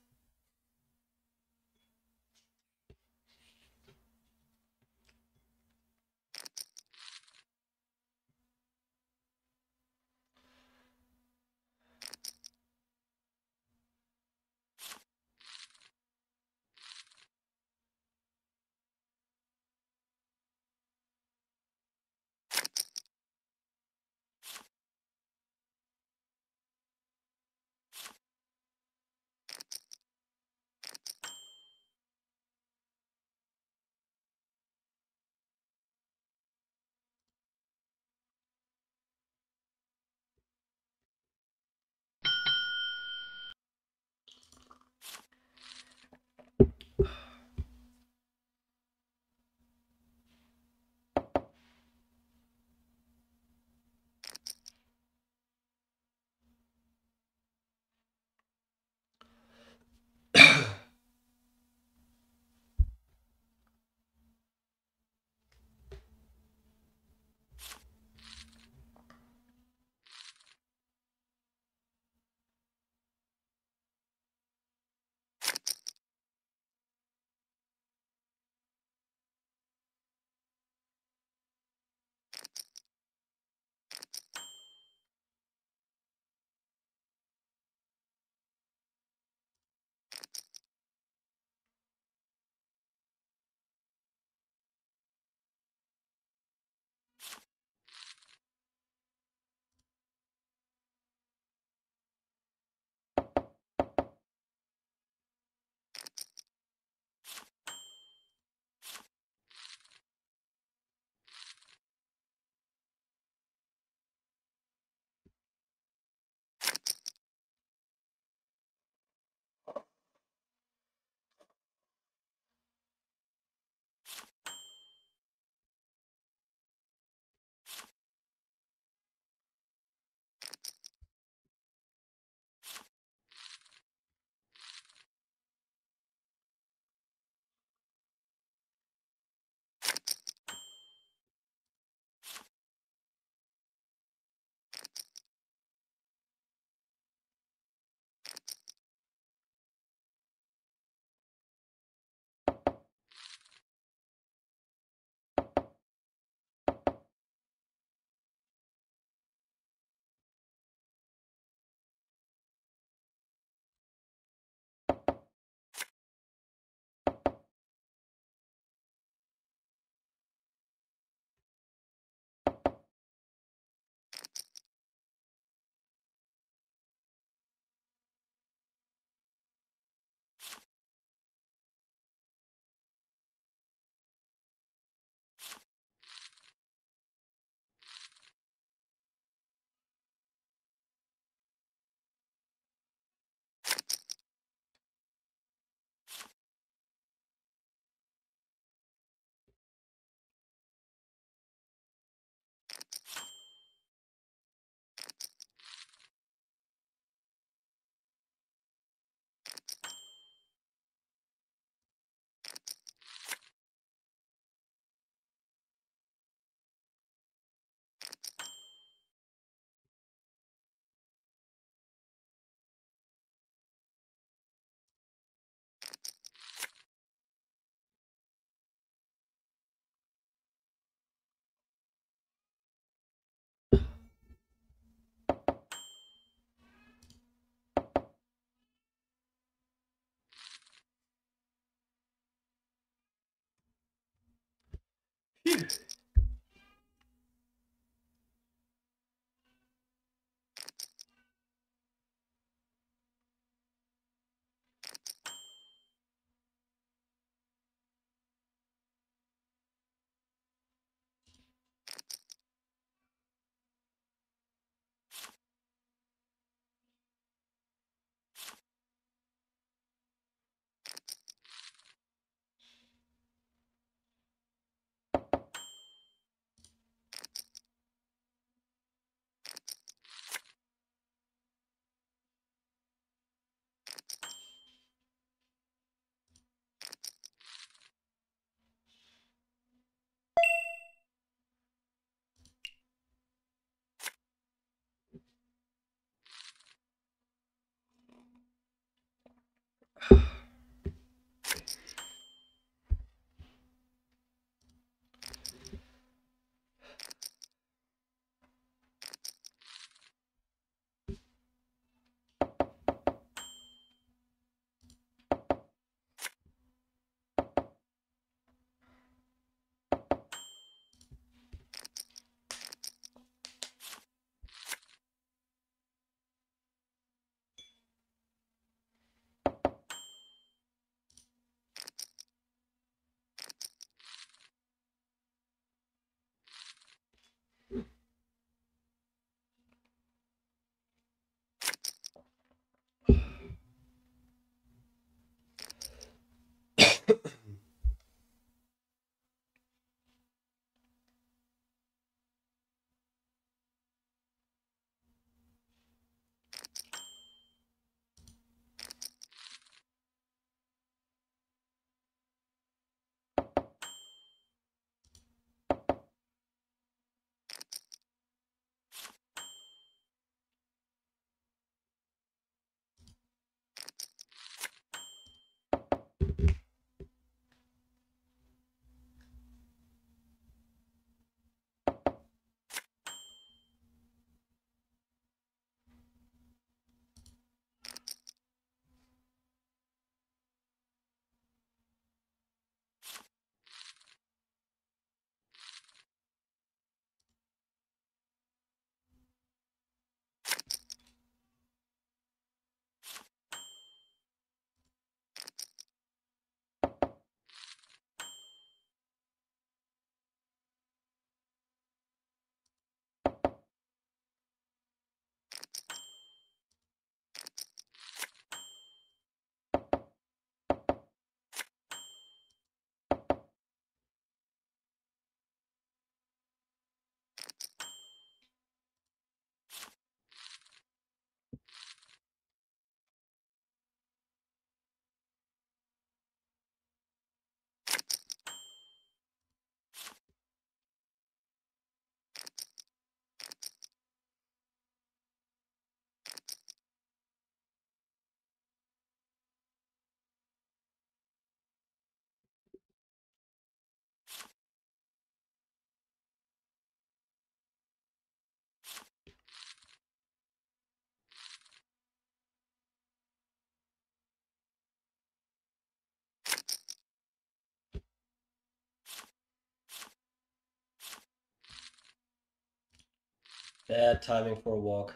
Bad timing for a walk.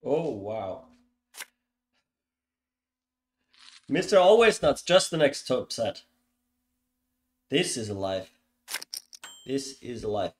Oh, wow. Mr. Always Nuts, just the next top set. This is a life. This is a life.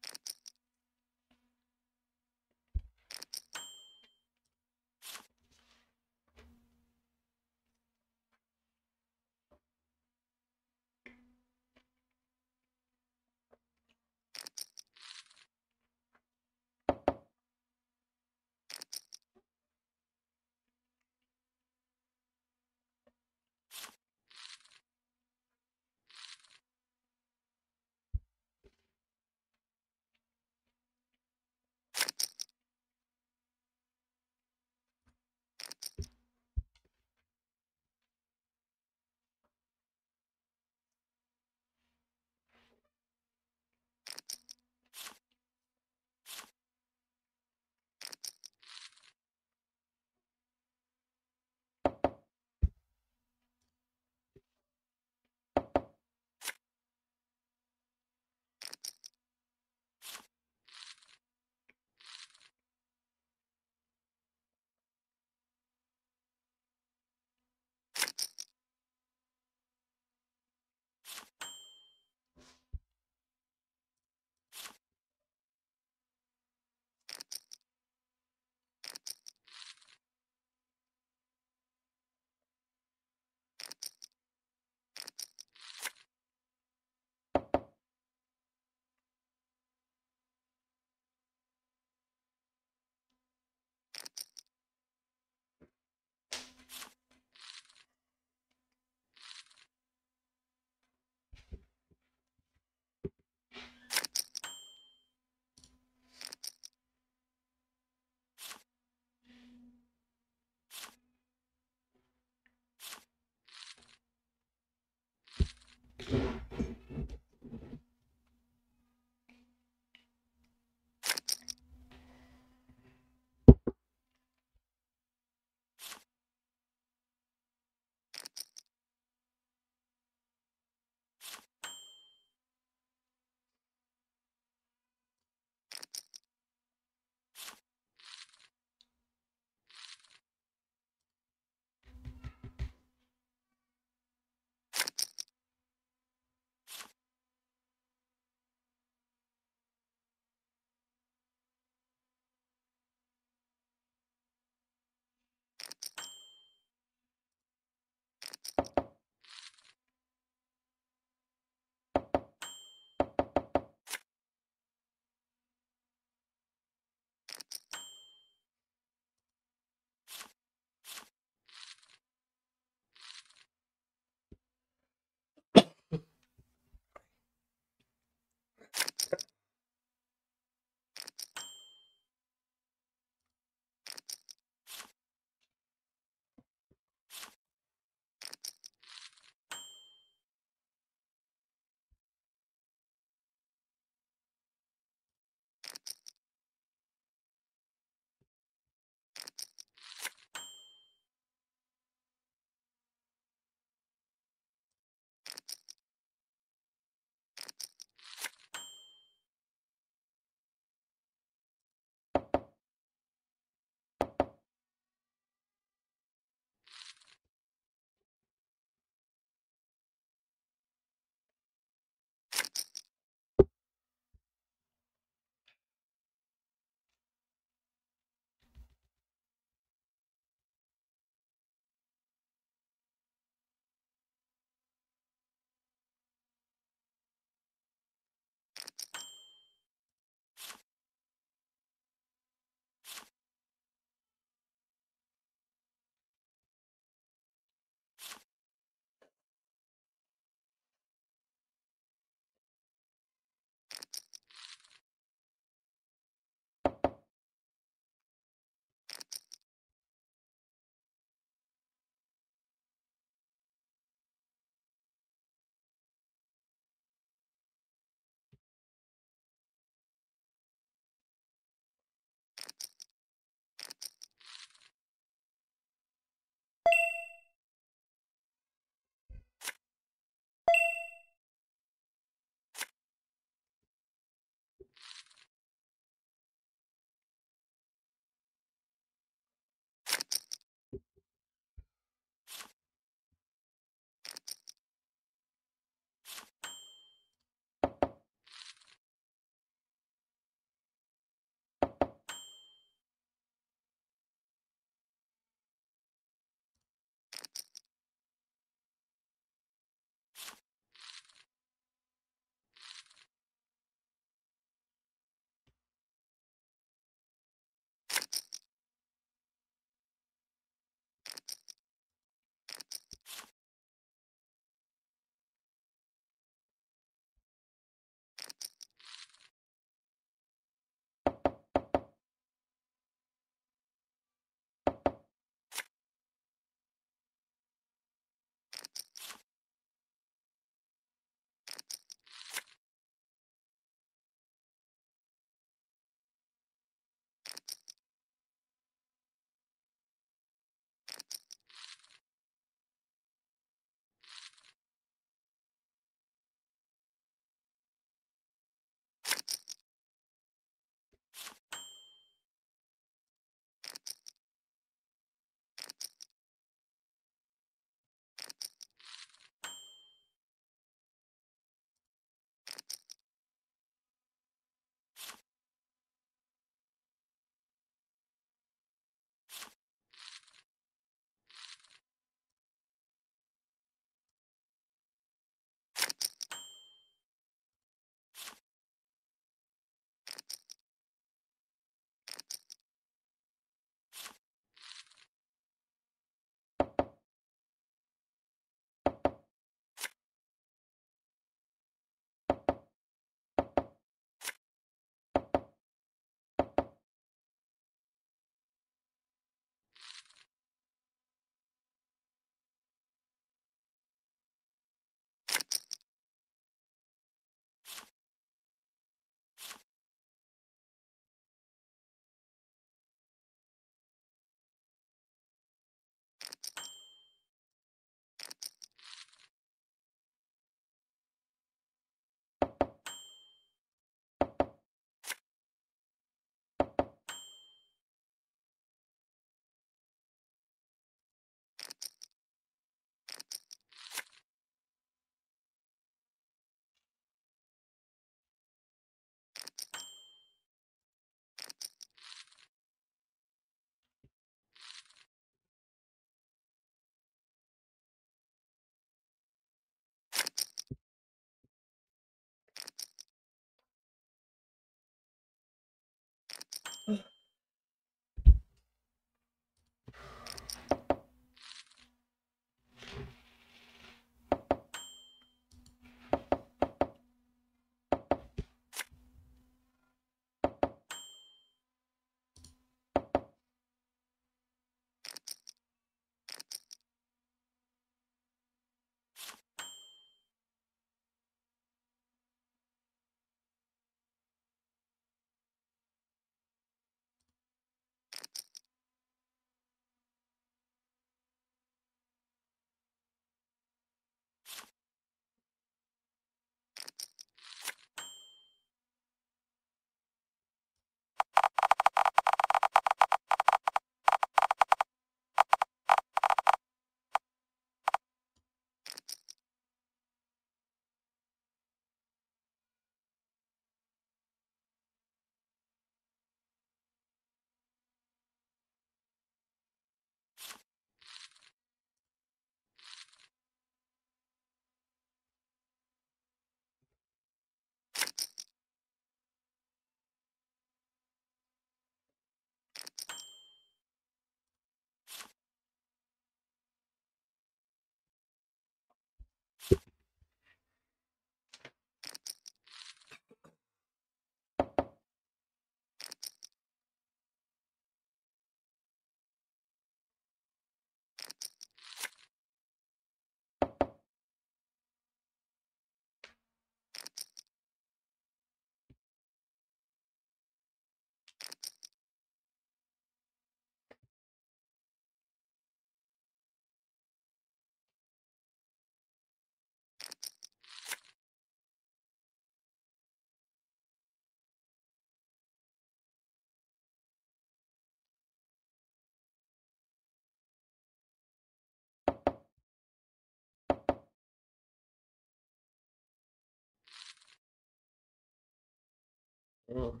Mm.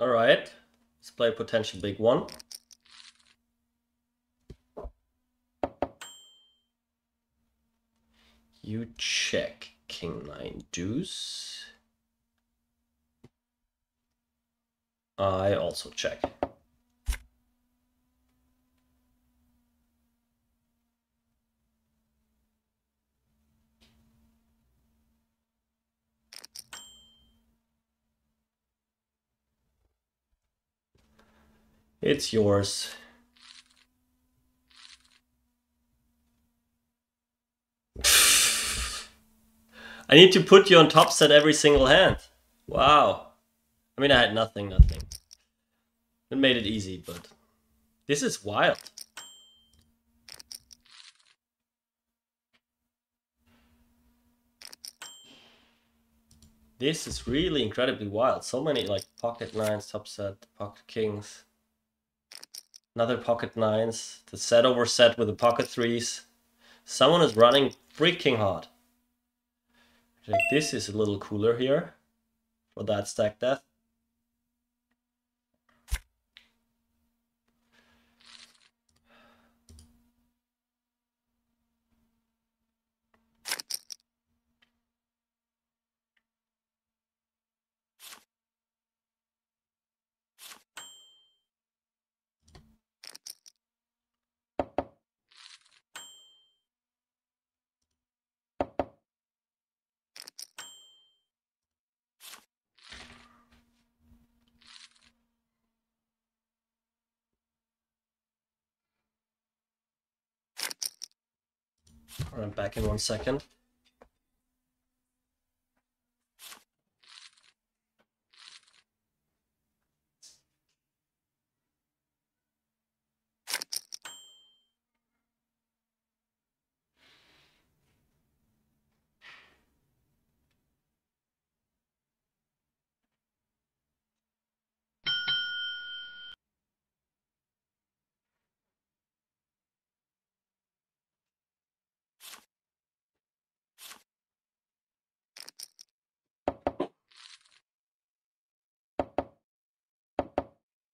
All right, let's play a potential big one. You check king 9 deuce. I also check. It's yours. I need to put you on top set every single hand. Wow. I mean, I had nothing. It made it easy, but this is wild. This is really incredibly wild. So many like pocket nines, top set, pocket kings. Another pocket nines. The set over set with the pocket threes. Someone is running freaking hard. Like, this is a little cooler here for that stack death. I'm back in 1 second.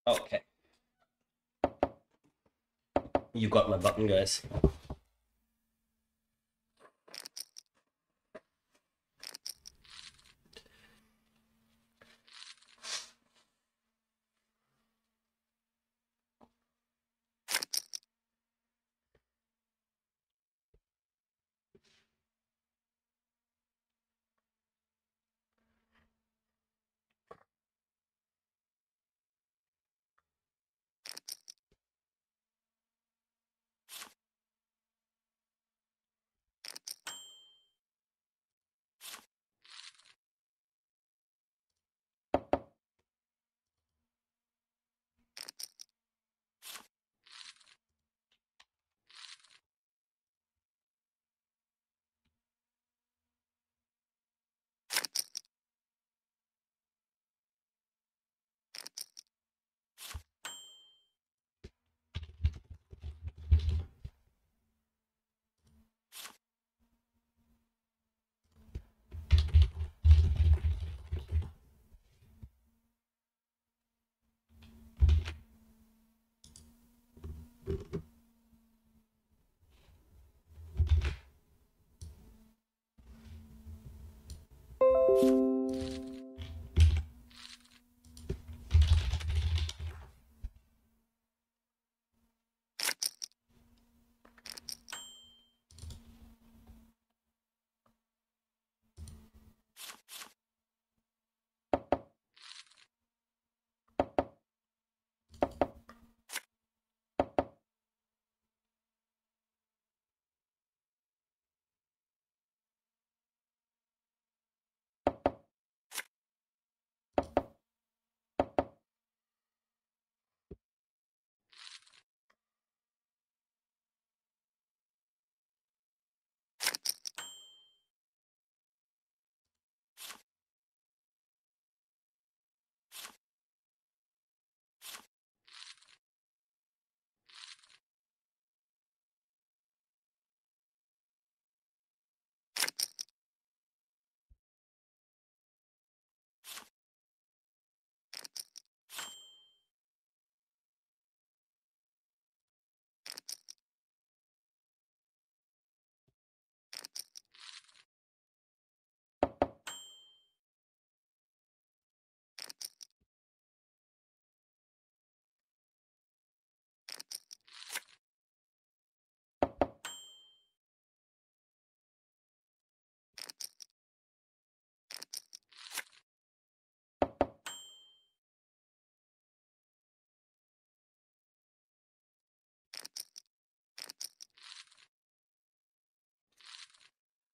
Okay. You got my button, guys.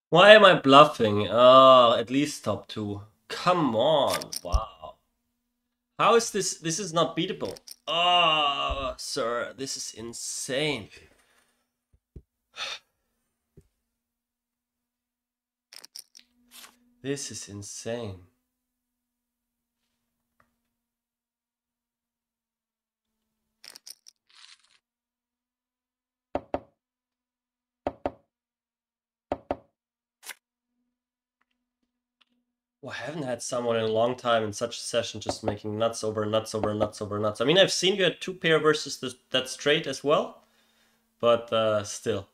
Why am I bluffing? At least top 2. Come on. Wow. How is this? This is not beatable. Oh, sir, this is insane. This is insane. Well, I haven't had someone in a long time in such a session just making nuts over nuts over nuts over nuts. I mean, I've seen you at 2-pair versus that straight as well, but still,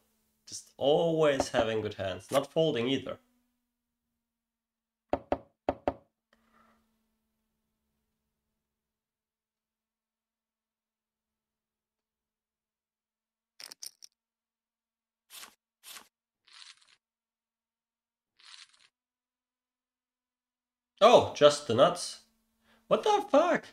just always having good hands. Not folding either. Oh, just the nuts. What the fuck?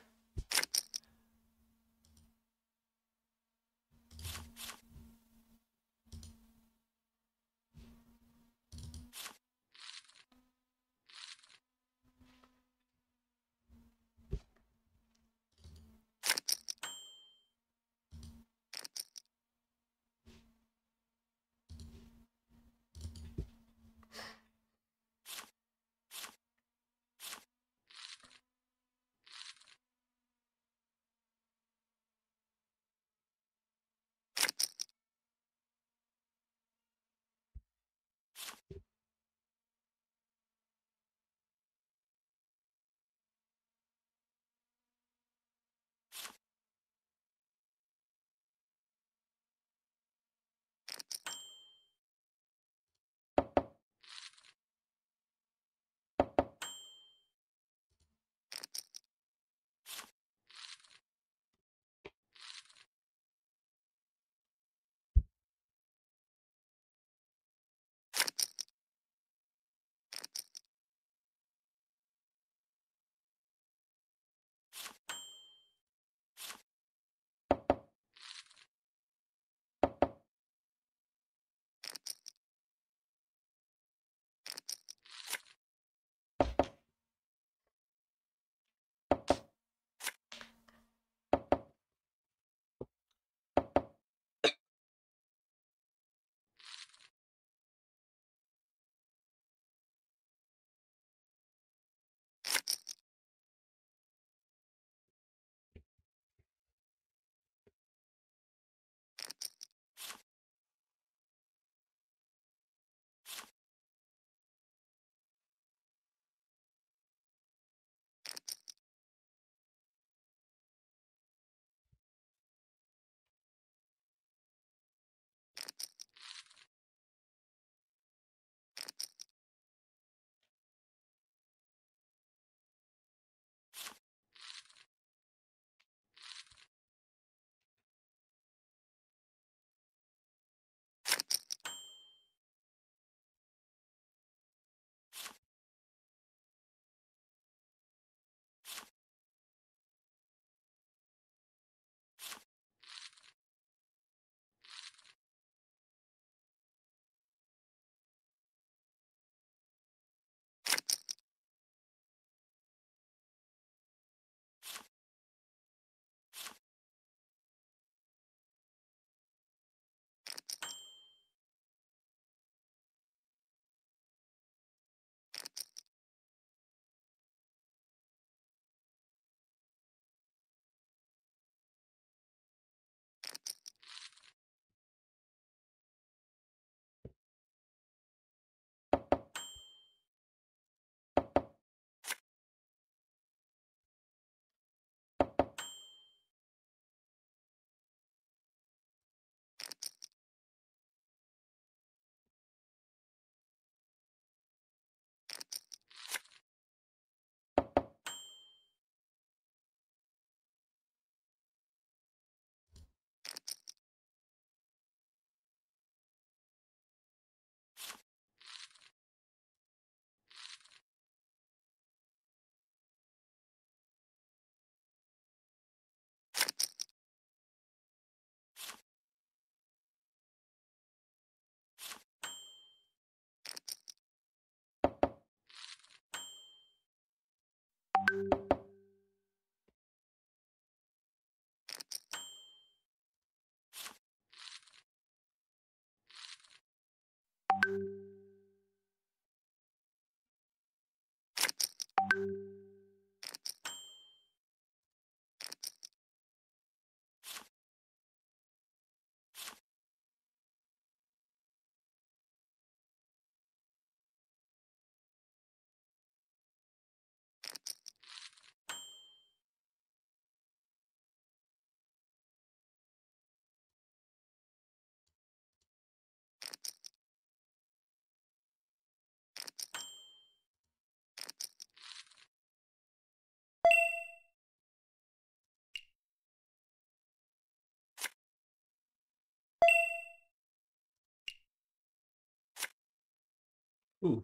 Ooh.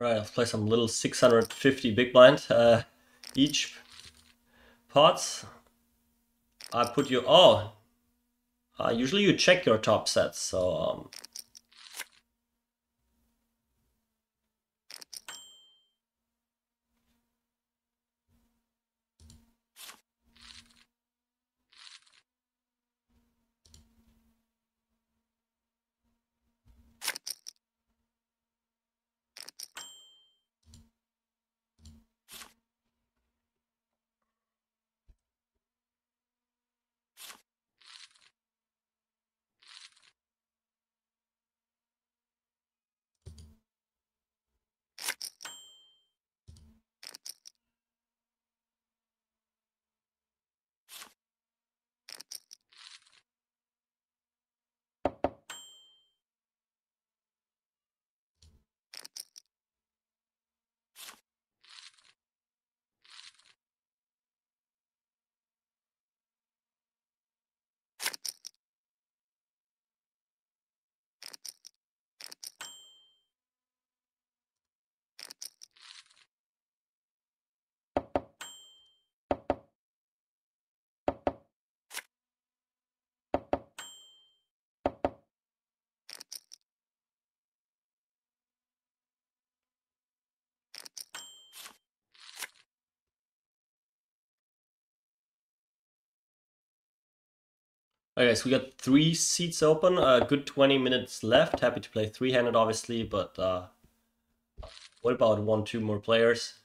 Right, let's play some little 650 big blind each pots. I put you. Oh, usually you check your top sets, so okay, so we got 3 seats open, a good 20 minutes left. Happy to play 3-handed, obviously, but what about 1-2 more players?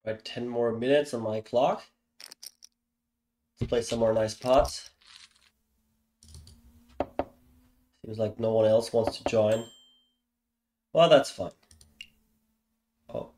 Right, 10 more minutes on my clock. Let's play some more nice pots. Seems like no one else wants to join. Well, that's fine. Oh.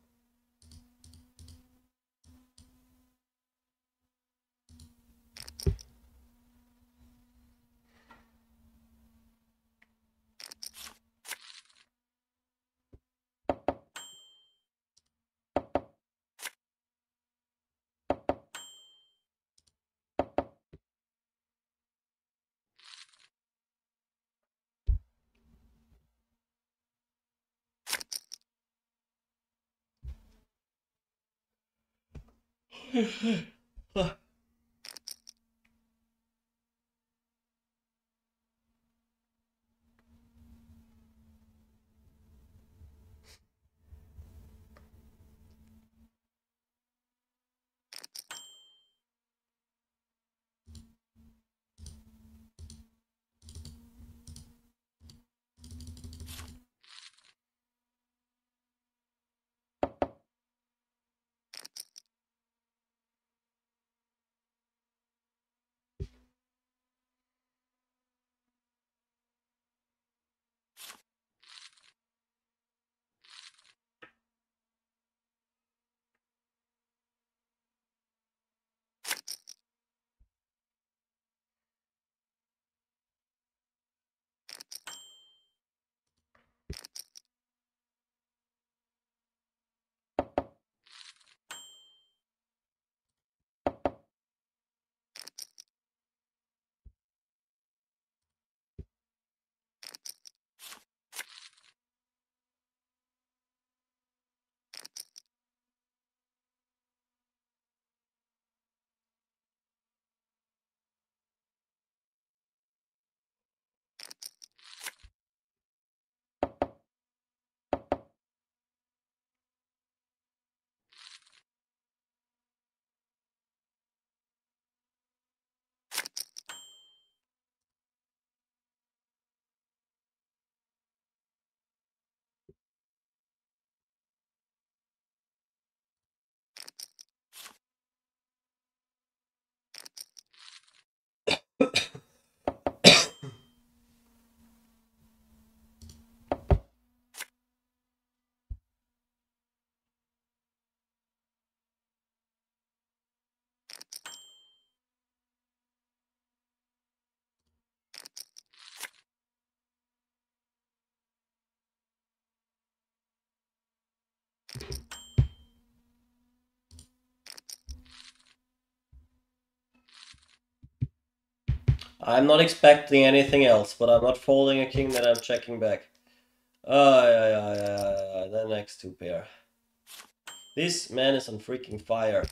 I'm not expecting anything else, but I'm not folding a king that I'm checking back. The next two pair. This man is on freaking fire.